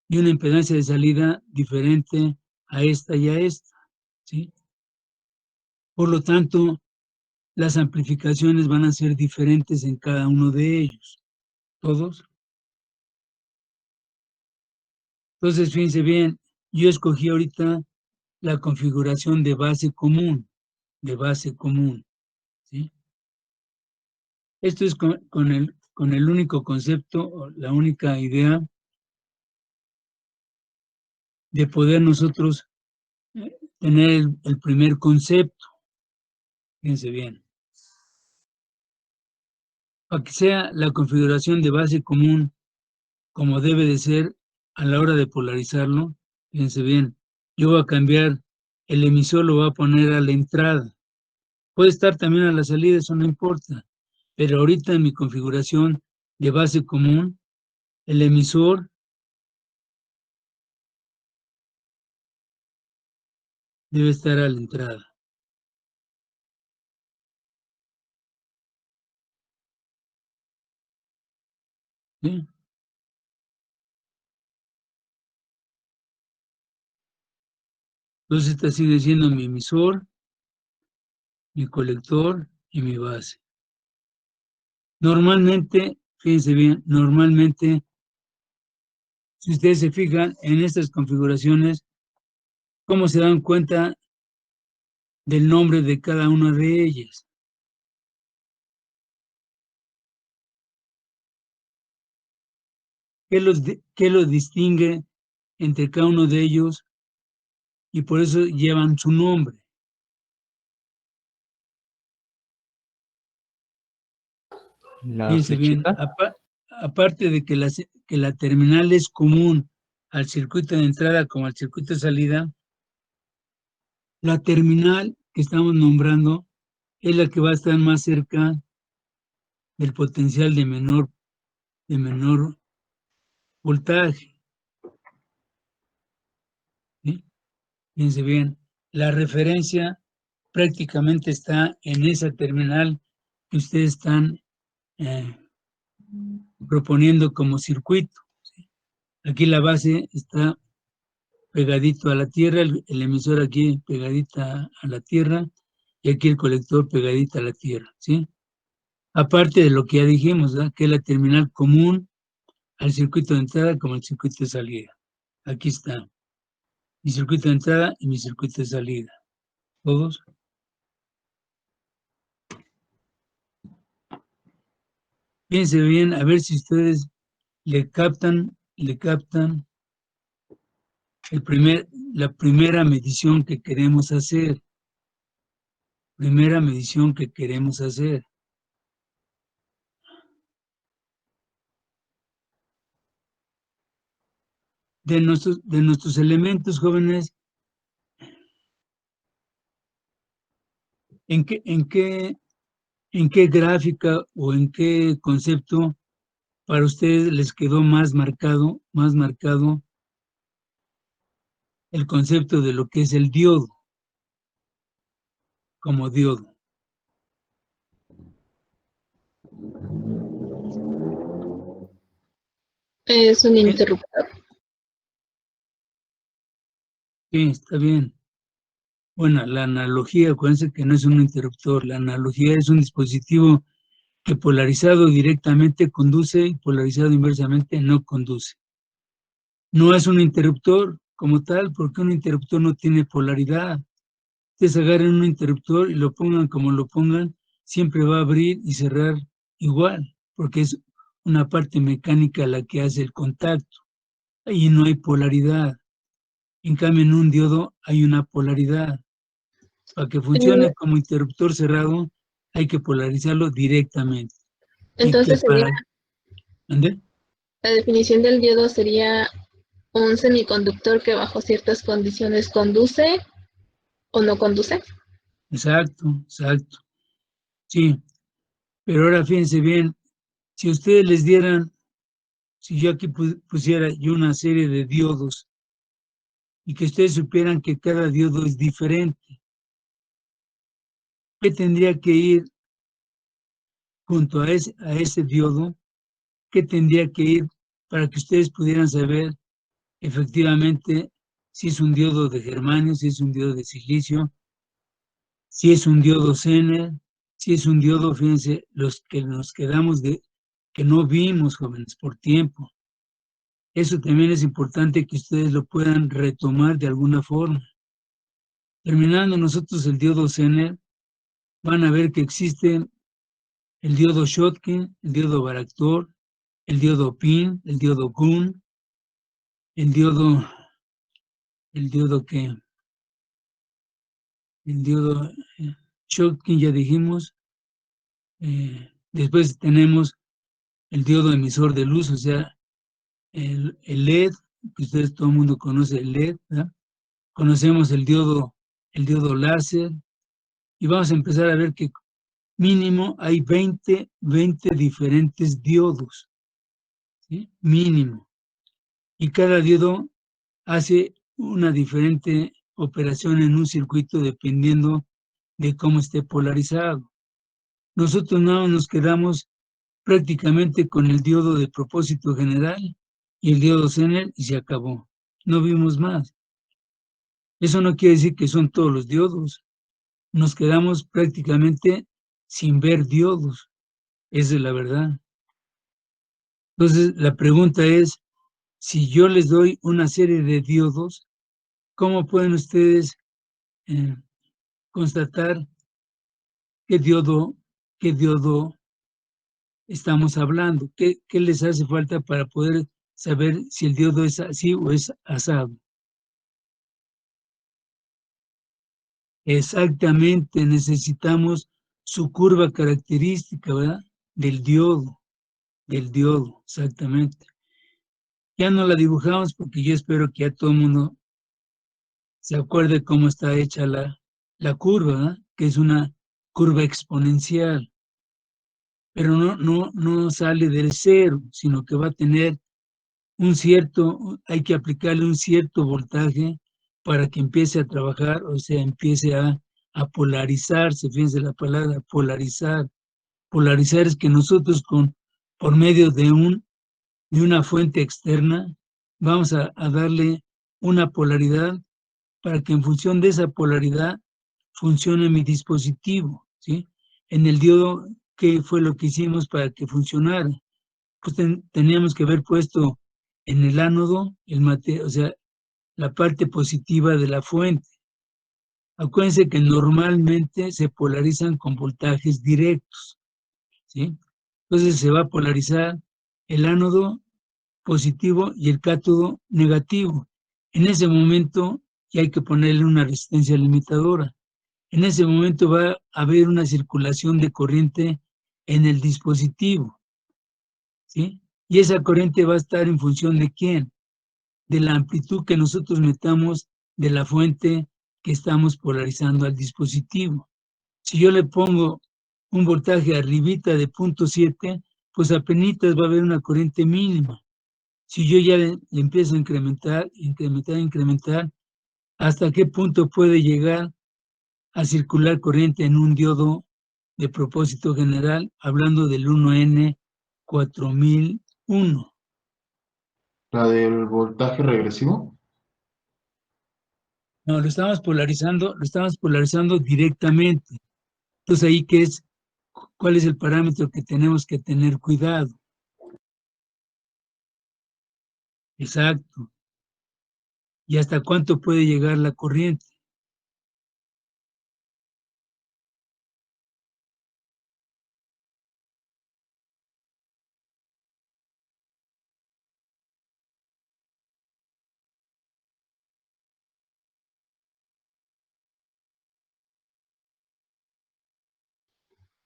y una impedancia de salida diferente a esta y a esta, ¿sí? Por lo tanto, las amplificaciones van a ser diferentes en cada uno de ellos. ¿Todos? Entonces, fíjense bien, yo escogí ahorita la configuración de base común, ¿sí? Esto es con el único concepto, la única idea de poder nosotros tener el primer concepto. Fíjense bien. Para que sea la configuración de base común como debe de ser a la hora de polarizarlo, fíjense bien, yo voy a cambiar el emisor, lo voy a poner a la entrada, Puede estar también a la salida, eso no importa. Pero ahorita en mi configuración de base común, el emisor debe estar a la entrada. ¿Sí? Entonces esta sigue siendo mi emisor, mi colector y mi base. Normalmente, fíjense bien, normalmente, si ustedes se fijan en estas configuraciones, ¿cómo se dan cuenta del nombre de cada una de ellas? ¿Qué los distingue entre cada uno de ellos? Y por eso llevan su nombre. La Fíjense bien, flechita. aparte de que la terminal es común al circuito de entrada como al circuito de salida, la terminal que estamos nombrando es la que va a estar más cerca del potencial de menor voltaje. ¿Sí? Fíjense bien, la referencia prácticamente está en esa terminal que ustedes están proponiendo como circuito. ¿Sí? Aquí la base está pegadito a la tierra, el emisor aquí pegadita a la tierra y aquí el colector pegadita a la tierra, ¿sí? Aparte de lo que ya dijimos, ¿verdad? Que es la terminal común al circuito de entrada como al circuito de salida. Aquí está mi circuito de entrada y mi circuito de salida. ¿Todos? Fíjense bien, a ver si ustedes le captan la primera medición que queremos hacer. Primera medición que queremos hacer. De nuestros elementos, jóvenes, ¿en qué gráfica o en qué concepto para ustedes les quedó más marcado el concepto de lo que es el diodo, como diodo? Es un interruptor. Sí, está bien. Bueno, la analogía, acuérdense que no es un interruptor, la analogía es un dispositivo que polarizado directamente conduce y polarizado inversamente no conduce. No es un interruptor como tal, porque un interruptor no tiene polaridad. Ustedes agarren un interruptor y lo pongan como lo pongan, siempre va a abrir y cerrar igual, porque es una parte mecánica la que hace el contacto. Ahí no hay polaridad. En cambio, en un diodo hay una polaridad. Para que funcione como interruptor cerrado, hay que polarizarlo directamente. Entonces ¿Ande? la definición del diodo sería un semiconductor que bajo ciertas condiciones conduce o no conduce. Exacto. Sí, pero ahora fíjense bien, si ustedes les dieran, si yo aquí pusiera yo una serie de diodos y que ustedes supieran que cada diodo es diferente, ¿qué tendría que ir junto a ese diodo? ¿Qué tendría que ir para que ustedes pudieran saber efectivamente si es un diodo de germanio, si es un diodo de silicio, si es un diodo Zener, si es un diodo, fíjense, los que nos quedamos que no vimos, jóvenes, por tiempo? Eso también es importante que ustedes lo puedan retomar de alguna forma. Terminando nosotros el diodo Zener, van a ver que existe el diodo Schottky, el diodo Varactor, el diodo Pin, el diodo Gun, el diodo que, el diodo Schottky ya dijimos. Después tenemos el diodo emisor de luz, o sea, el LED, que ustedes todo el mundo conoce el LED, ¿verdad? Conocemos el diodo láser, y vamos a empezar a ver que mínimo hay 20 diferentes diodos, ¿sí? Mínimo. Y cada diodo hace una diferente operación en un circuito dependiendo de cómo esté polarizado. Nosotros no nos quedamos prácticamente con el diodo de propósito general y el diodo Zener y se acabó. No vimos más. Eso no quiere decir que son todos los diodos. Nos quedamos prácticamente sin ver diodos. Esa es la verdad. Entonces, la pregunta es, si yo les doy una serie de diodos, ¿cómo pueden ustedes constatar qué diodo estamos hablando? ¿Qué les hace falta para poder saber si el diodo es así o es asado? Exactamente, necesitamos su curva característica, ¿verdad? Del diodo, exactamente. Ya no la dibujamos porque yo espero que ya todo el mundo se acuerde cómo está hecha la curva, ¿verdad? Que es una curva exponencial, pero no sale del cero, sino que va a tener hay que aplicarle un cierto voltaje para que empiece a trabajar, o sea, empiece a polarizarse. Fíjense la palabra polarizar. Polarizar es que nosotros por medio de una fuente externa vamos a darle una polaridad para que en función de esa polaridad funcione mi dispositivo, ¿sí? En el diodo, ¿qué fue lo que hicimos para que funcionara? Pues teníamos que haber puesto en el ánodo o sea, la parte positiva de la fuente. Acuérdense que normalmente se polarizan con voltajes directos, ¿sí? Entonces se va a polarizar el ánodo positivo y el cátodo negativo. En ese momento ya hay que ponerle una resistencia limitadora. En ese momento va a haber una circulación de corriente en el dispositivo, ¿sí? Y esa corriente va a estar en función ¿de quién? De la amplitud que nosotros metamos de la fuente que estamos polarizando al dispositivo. Si yo le pongo un voltaje arribita de 0.7, pues apenas va a haber una corriente mínima. Si yo ya le empiezo a incrementar, ¿hasta qué punto puede llegar a circular corriente en un diodo de propósito general, hablando del 1N4001? La del voltaje regresivo. No, lo estamos polarizando directamente. Entonces ahí ¿cuál es el parámetro que tenemos que tener cuidado? Exacto. ¿Y hasta cuánto puede llegar la corriente?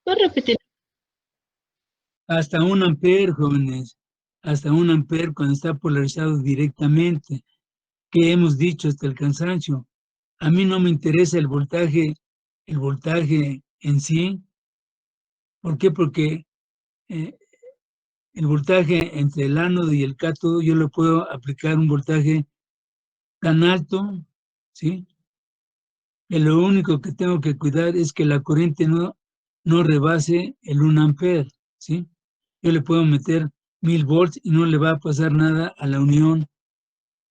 ¿Puedo repetir? Hasta 1 ampere, jóvenes. Hasta 1 ampere cuando está polarizado directamente. ¿Qué hemos dicho hasta el cansancio? A mí no me interesa el voltaje en sí. ¿Por qué? Porque el voltaje entre el ánodo y el cátodo, yo le puedo aplicar un voltaje tan alto, ¿sí? Que lo único que tengo que cuidar es que la corriente no rebase el 1 ampere, ¿sí? Yo le puedo meter 1000 volts y no le va a pasar nada a la unión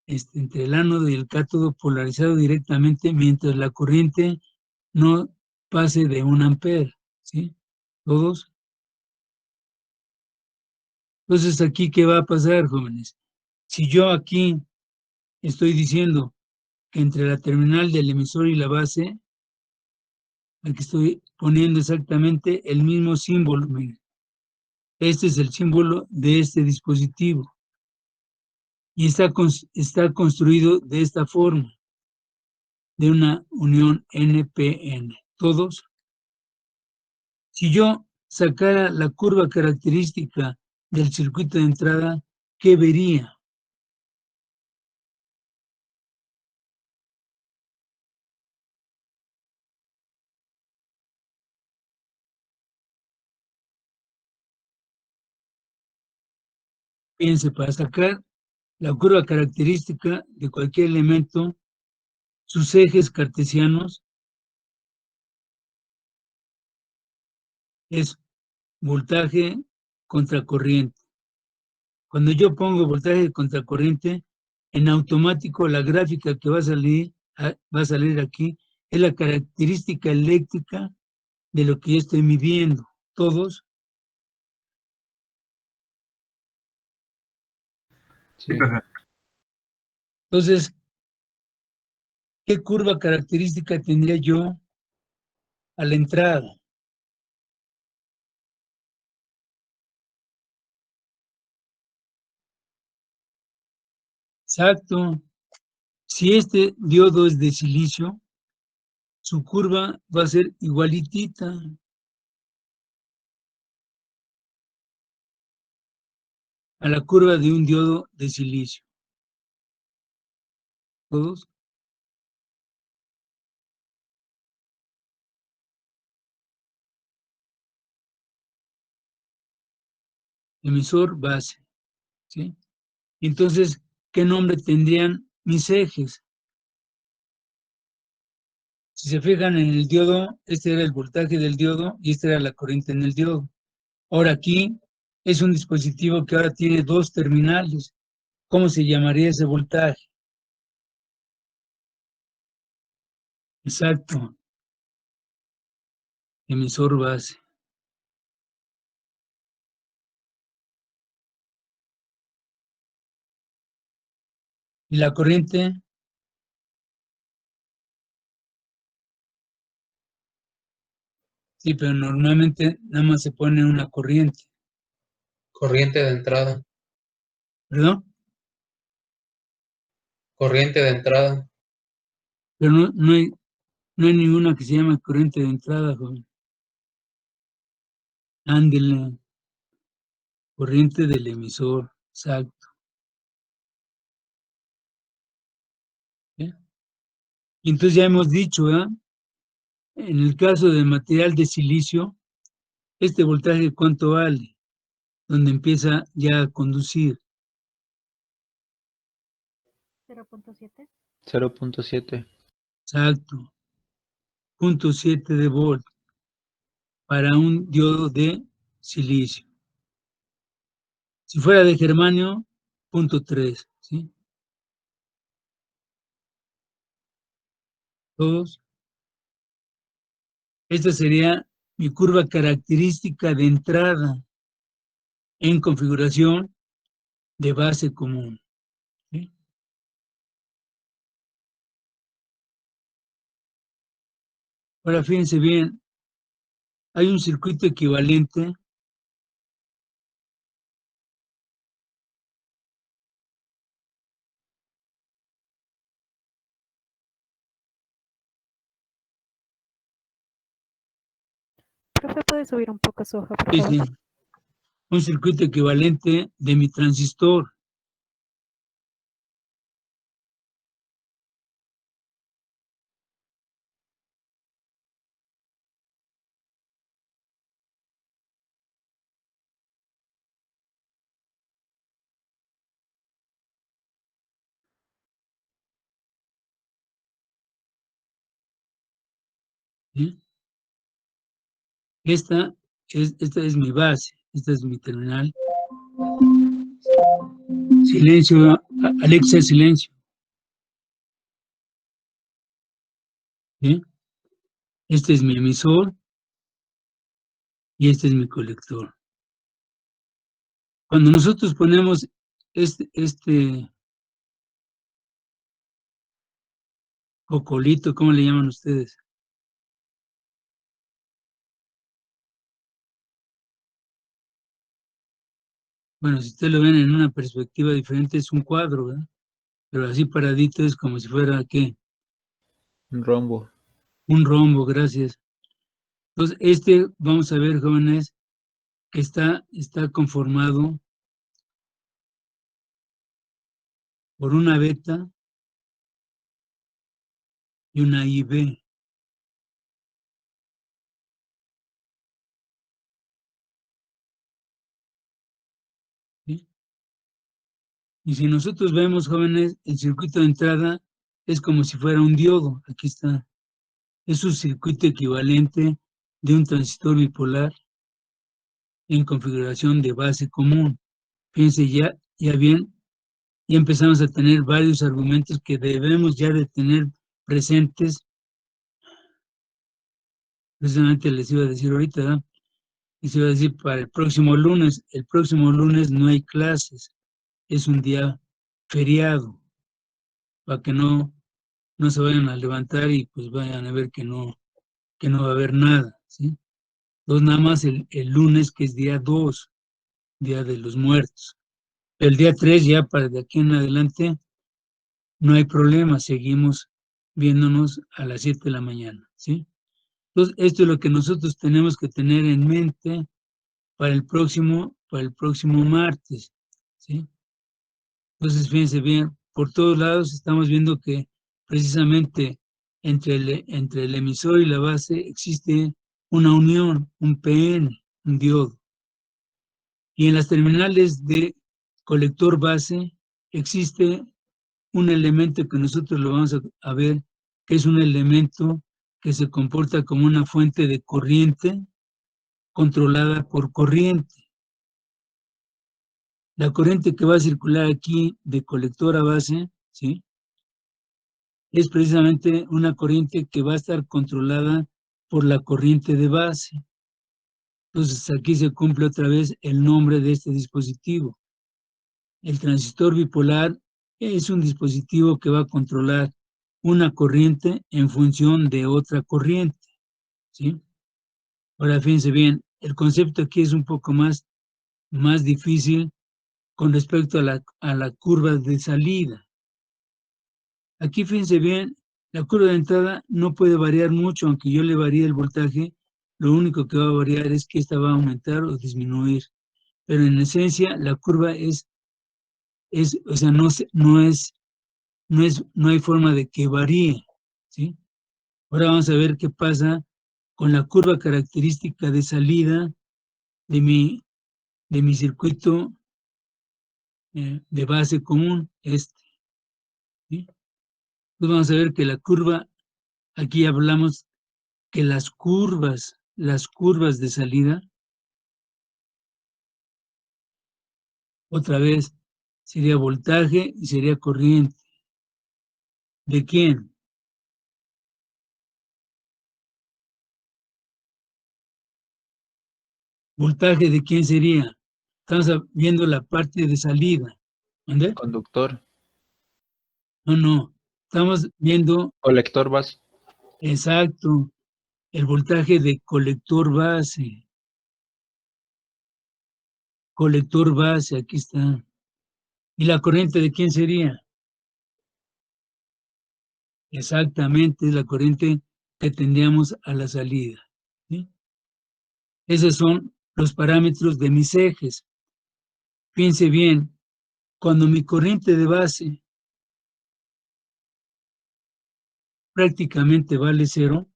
entre el ánodo y el cátodo polarizado directamente mientras la corriente no pase de 1 ampere, ¿sí? ¿Todos? Entonces, ¿aquí qué va a pasar, jóvenes? Si yo aquí estoy diciendo que entre la terminal del emisor y la base, aquí estoy poniendo exactamente el mismo símbolo, miren. Este es el símbolo de este dispositivo y está construido de esta forma, de una unión NPN. ¿Todos? Si yo sacara la curva característica del circuito de entrada, ¿qué vería? Fíjense, para sacar la curva característica de cualquier elemento, sus ejes cartesianos es voltaje contra corriente. Cuando yo pongo voltaje contra corriente, en automático la gráfica que va a salir aquí es la característica eléctrica de lo que yo estoy midiendo. ¿Todos? Sí, Sí. profe. Entonces, ¿qué curva característica tendría yo a la entrada? Exacto. Si este diodo es de silicio, su curva va a ser igualitita. A la curva de un diodo de silicio. ¿Todos? Emisor base. ¿Sí? Entonces, ¿qué nombre tendrían mis ejes? Si se fijan en el diodo, este era el voltaje del diodo y esta era la corriente en el diodo. Ahora aquí es un dispositivo que ahora tiene dos terminales. ¿Cómo se llamaría ese voltaje? Exacto. Emisor base. ¿Y la corriente? Sí, pero normalmente nada más se pone una corriente. Corriente de entrada. ¿Perdón? Corriente de entrada. Pero no hay ninguna que se llame corriente de entrada, joven. Ándele. Corriente del emisor. Exacto. ¿Sí? Y entonces ya hemos dicho, ¿verdad? En el caso del material de silicio, este voltaje, ¿cuánto vale? Donde empieza ya a conducir. 0.7. 0.7. Exacto. 0.7 de volt para un diodo de silicio. Si fuera de germanio, 0.3, ¿sí? Todos. Esta sería mi curva característica de entrada en configuración de base común. ¿Sí? Ahora fíjense bien, hay un circuito equivalente Profe, ¿puede subir un poco su hoja, por sí, favor? sí, un circuito equivalente de mi transistor. ¿Sí? Esta es mi base, esta es mi terminal. Silencio, Alexa, silencio. ¿Sí? Este es mi emisor y este es mi colector. Cuando nosotros ponemos este cocolito, ¿cómo le llaman ustedes? Bueno, si ustedes lo ven en una perspectiva diferente, es un cuadro, ¿verdad? Pero así paradito es como si fuera, ¿qué? Un rombo. Un rombo, gracias. Entonces, vamos a ver, jóvenes, que está conformado por una beta y una IB. ¿Sí? Y si nosotros vemos, jóvenes, el circuito de entrada es como si fuera un diodo. Aquí está. Es un circuito equivalente de un transistor bipolar en configuración de base común. Fíjense, ya bien, ya empezamos a tener varios argumentos que debemos ya de tener presentes. Precisamente les iba a decir ahorita, ¿verdad? Les iba a decir para el próximo lunes. El próximo lunes no hay clases. Es un día feriado, para que no se vayan a levantar y pues vayan a ver que no va a haber nada, ¿sí? Entonces nada más el lunes, que es día 2, Día de los Muertos. El día 3 ya para de aquí en adelante no hay problema, seguimos viéndonos a las 7 de la mañana, ¿sí? Entonces esto es lo que nosotros tenemos que tener en mente para el próximo martes, ¿sí? Entonces fíjense bien, por todos lados estamos viendo que precisamente entre el emisor y la base existe una unión, un PN, un diodo. Y en las terminales de colector base existe un elemento que nosotros lo vamos a ver, que es un elemento que se comporta como una fuente de corriente controlada por corriente. La corriente que va a circular aquí de colector a base, ¿sí?, es precisamente una corriente que va a estar controlada por la corriente de base. Entonces aquí se cumple otra vez el nombre de este dispositivo. El transistor bipolar es un dispositivo que va a controlar una corriente en función de otra corriente, ¿sí? Ahora fíjense bien, el concepto aquí es un poco más difícil con respecto a la curva de salida. Aquí fíjense bien, la curva de entrada no puede variar mucho, aunque yo le varíe el voltaje, lo único que va a variar es que esta va a aumentar o disminuir. Pero en esencia la curva o sea, no hay forma de que varíe, ¿sí? Ahora vamos a ver qué pasa con la curva característica de salida de mi circuito de base común, ¿sí? Entonces vamos a ver que la curva, aquí hablamos que las curvas de salida, otra vez, sería voltaje y sería corriente. ¿De quién? ¿Voltaje de quién sería? Estamos viendo la parte de salida. ¿Dónde? Conductor. No. Estamos viendo, Colector base. exacto, el voltaje de colector base. Colector base, aquí está. ¿Y la corriente de quién sería? Exactamente, es la corriente que tendríamos a la salida, ¿sí? Esos son los parámetros de mis ejes. Piense bien, cuando mi corriente de base prácticamente vale 0,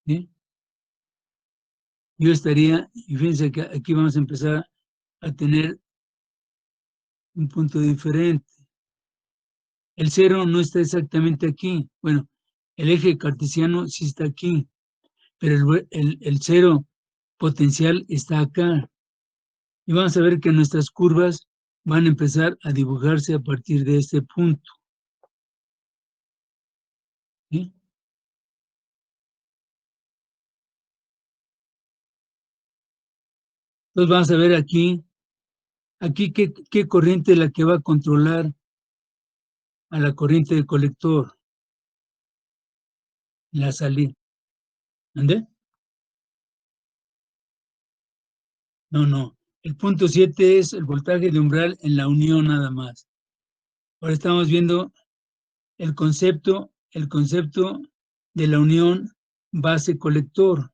¿sí?, yo estaría, y fíjense que aquí vamos a empezar a tener un punto diferente. El 0 no está exactamente aquí. Bueno, el eje cartesiano sí está aquí, pero el 0 potencial está acá. Y vamos a ver que nuestras curvas van a empezar a dibujarse a partir de este punto, ¿sí? Entonces vamos a ver aquí qué corriente es la que va a controlar a la corriente de colector, la salida. ¿Ande? No. El punto 7 es el voltaje de umbral en la unión nada más. Ahora estamos viendo el concepto de la unión base-colector.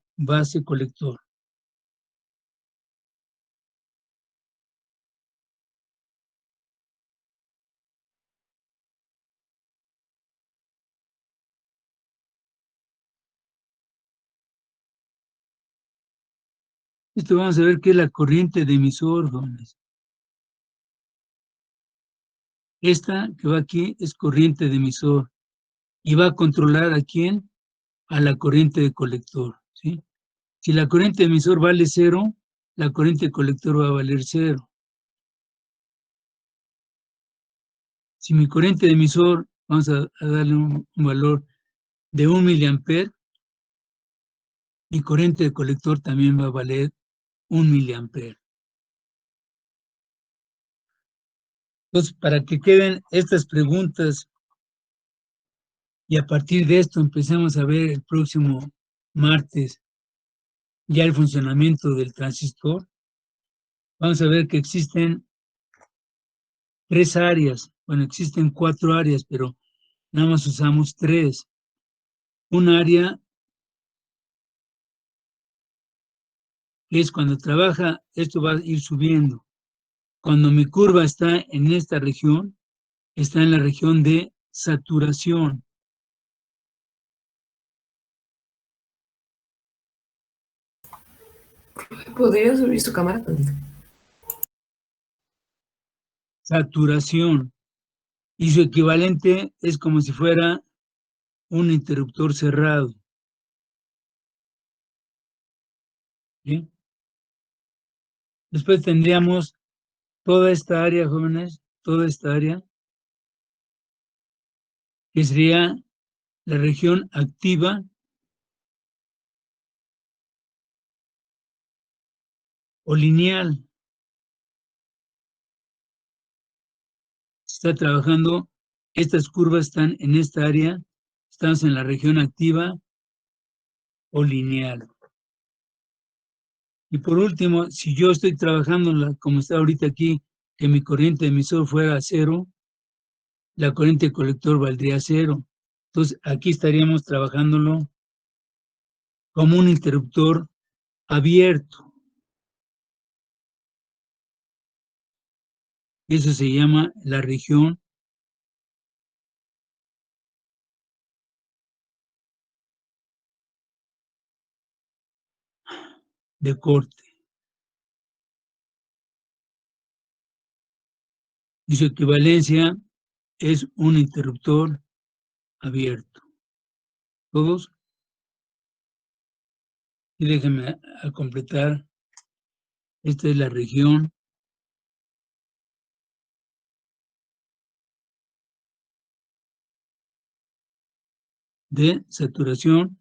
Esto vamos a ver qué es la corriente de emisor, jóvenes. Esta que va aquí es corriente de emisor y va a controlar ¿a quién? A la corriente de colector, ¿sí? Si la corriente de emisor vale 0, la corriente de colector va a valer 0. Si mi corriente de emisor, vamos a darle un valor de 1 miliamper, mi corriente de colector también va a valer 1 miliamper. Entonces, para que queden estas preguntas y a partir de esto empecemos a ver el próximo martes ya el funcionamiento del transistor, vamos a ver que existen 3 áreas. Bueno, existen 4 áreas, pero nada más usamos 3. Un área que es cuando trabaja, esto va a ir subiendo. Cuando mi curva está en esta región, está en la región de saturación. ¿Podría subir su cámara tantito? Saturación. Y su equivalente es como si fuera un interruptor cerrado. ¿Sí? Después tendríamos toda esta área, jóvenes, toda esta área, que sería la región activa o lineal. Está trabajando, estas curvas están en esta área, estamos en la región activa o lineal. Y por último, si yo estoy trabajando como está ahorita aquí, que mi corriente emisor fuera 0, la corriente colector valdría 0. Entonces, aquí estaríamos trabajándolo como un interruptor abierto. Eso se llama la región de corte. Y su equivalencia es un interruptor abierto. ¿Todos? Y déjenme a completar. Esta es la región de saturación,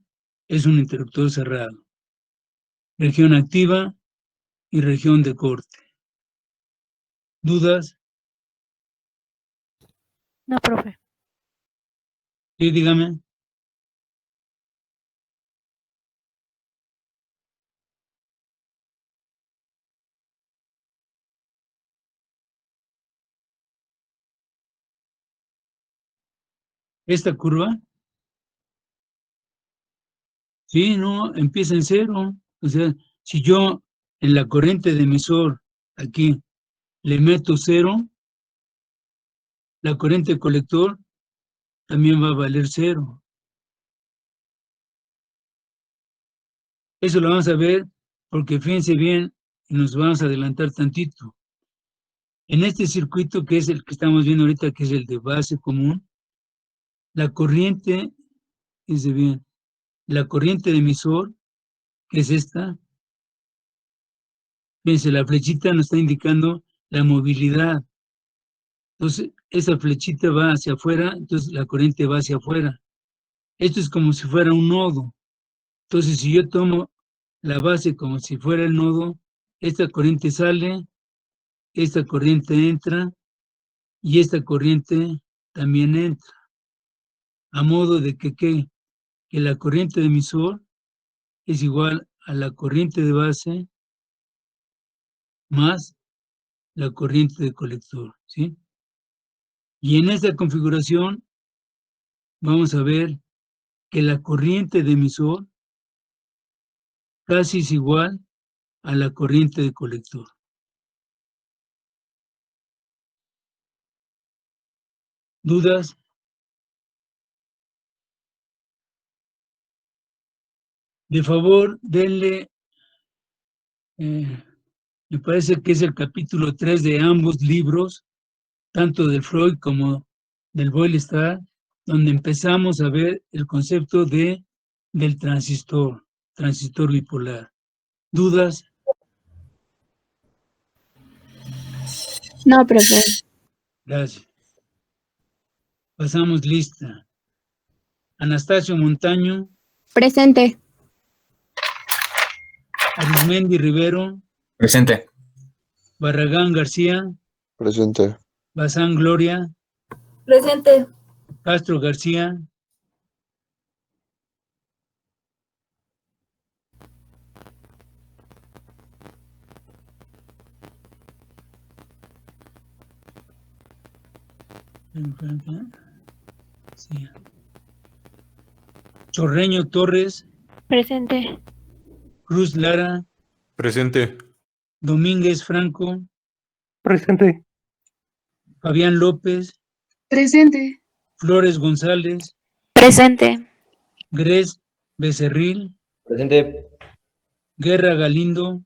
es un interruptor cerrado. Región activa y región de corte. ¿Dudas? No, profe. Sí, dígame. Esta curva, sí, no, empieza en 0. O sea, si yo en la corriente de emisor, aquí, le meto 0, la corriente de colector también va a valer 0. Eso lo vamos a ver porque fíjense bien y nos vamos a adelantar tantito. En este circuito que es el que estamos viendo ahorita, que es el de base común, la corriente, fíjense bien, la corriente de emisor, que es esta, fíjense, la flechita nos está indicando la movilidad. Entonces, esa flechita va hacia afuera, entonces la corriente va hacia afuera. Esto es como si fuera un nodo. Entonces, si yo tomo la base como si fuera el nodo, esta corriente sale, esta corriente entra y esta corriente también entra. A modo de que la corriente de emisor es igual a la corriente de base más la corriente de colector, ¿sí? Y en esta configuración vamos a ver que la corriente de emisor casi es igual a la corriente de colector. ¿Dudas? De favor, denle Me parece que es el capítulo 3 de ambos libros, tanto del Freud como del Boylestar, donde empezamos a ver el concepto del transistor bipolar. ¿Dudas? No, profe. Gracias. Pasamos lista. Anastasio Montaño, Presente. Arismendi Rivero, Presente. Barragán García, Presente. Bazán Gloria, Presente. Castro García, sí. Chorreño Torres, Presente. Cruz Lara, Presente. Domínguez Franco, Presente. Fabián López, Presente. Flores González, Presente. Gres Becerril, Presente. Guerra Galindo,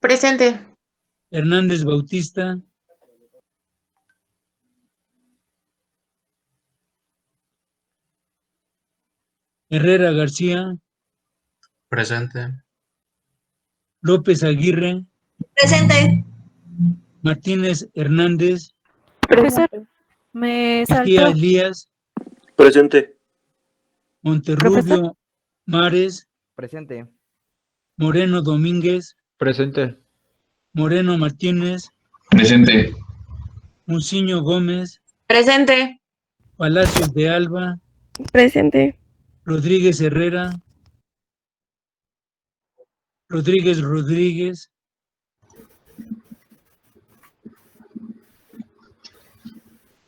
Presente. Hernández Bautista, Herrera García, Presente. López Aguirre, Presente. Martínez Hernández, Profesor, me Mejía saltó. Elías, Presente. Monterrubio Mares, Presente. Moreno Domínguez, Presente. Moreno Martínez, Presente. Muciño Gómez, Presente. Palacios de Alba, Presente. Rodríguez Herrera, Rodríguez Rodríguez,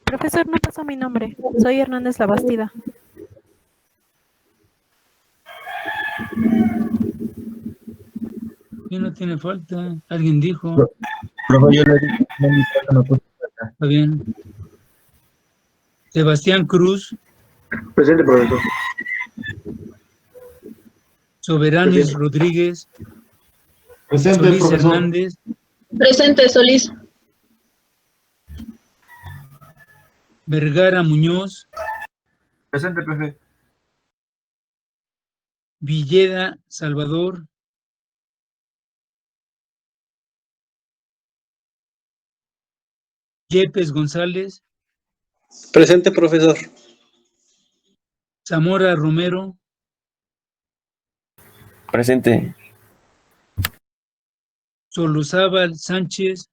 Profesor, no pasó mi nombre. Soy Hernández Labastida. ¿quién no tiene falta? ¿Alguien dijo? Profe, yo le dije, no me importa, no puedo. Está bien. Sebastián Cruz, Presente, profesor. Soberanis Rodríguez, Presente, Solís profesor. Hernández, Presente, Solís. Vergara Muñoz, Presente, profe. Villeda Salvador, Yepes González, Presente, profesor. Zamora Romero, Presente. Solozábal Sánchez,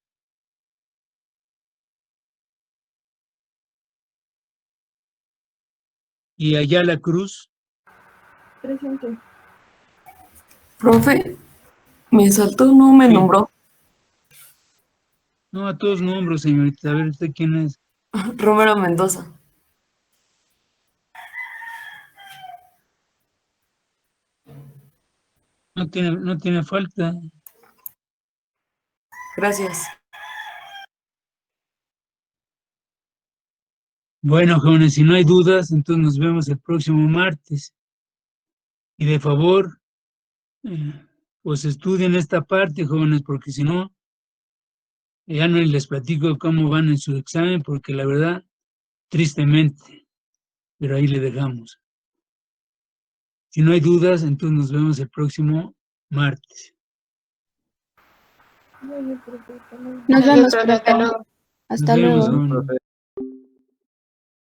y Ayala Cruz. Presente. Profe, me saltó, no me Sí. nombró. No, a todos nombres, señorita. A ver, ¿usted quién es? Romero Mendoza. No tiene falta. Gracias. Bueno, jóvenes, si no hay dudas, entonces nos vemos el próximo martes. Y de favor, pues estudien esta parte, jóvenes, porque si no, ya no les platico cómo van en su examen, porque la verdad, tristemente, pero ahí le dejamos. Si no hay dudas, entonces nos vemos el próximo martes. Nos vemos, profe. Hasta Nos vemos, luego. jóvenes.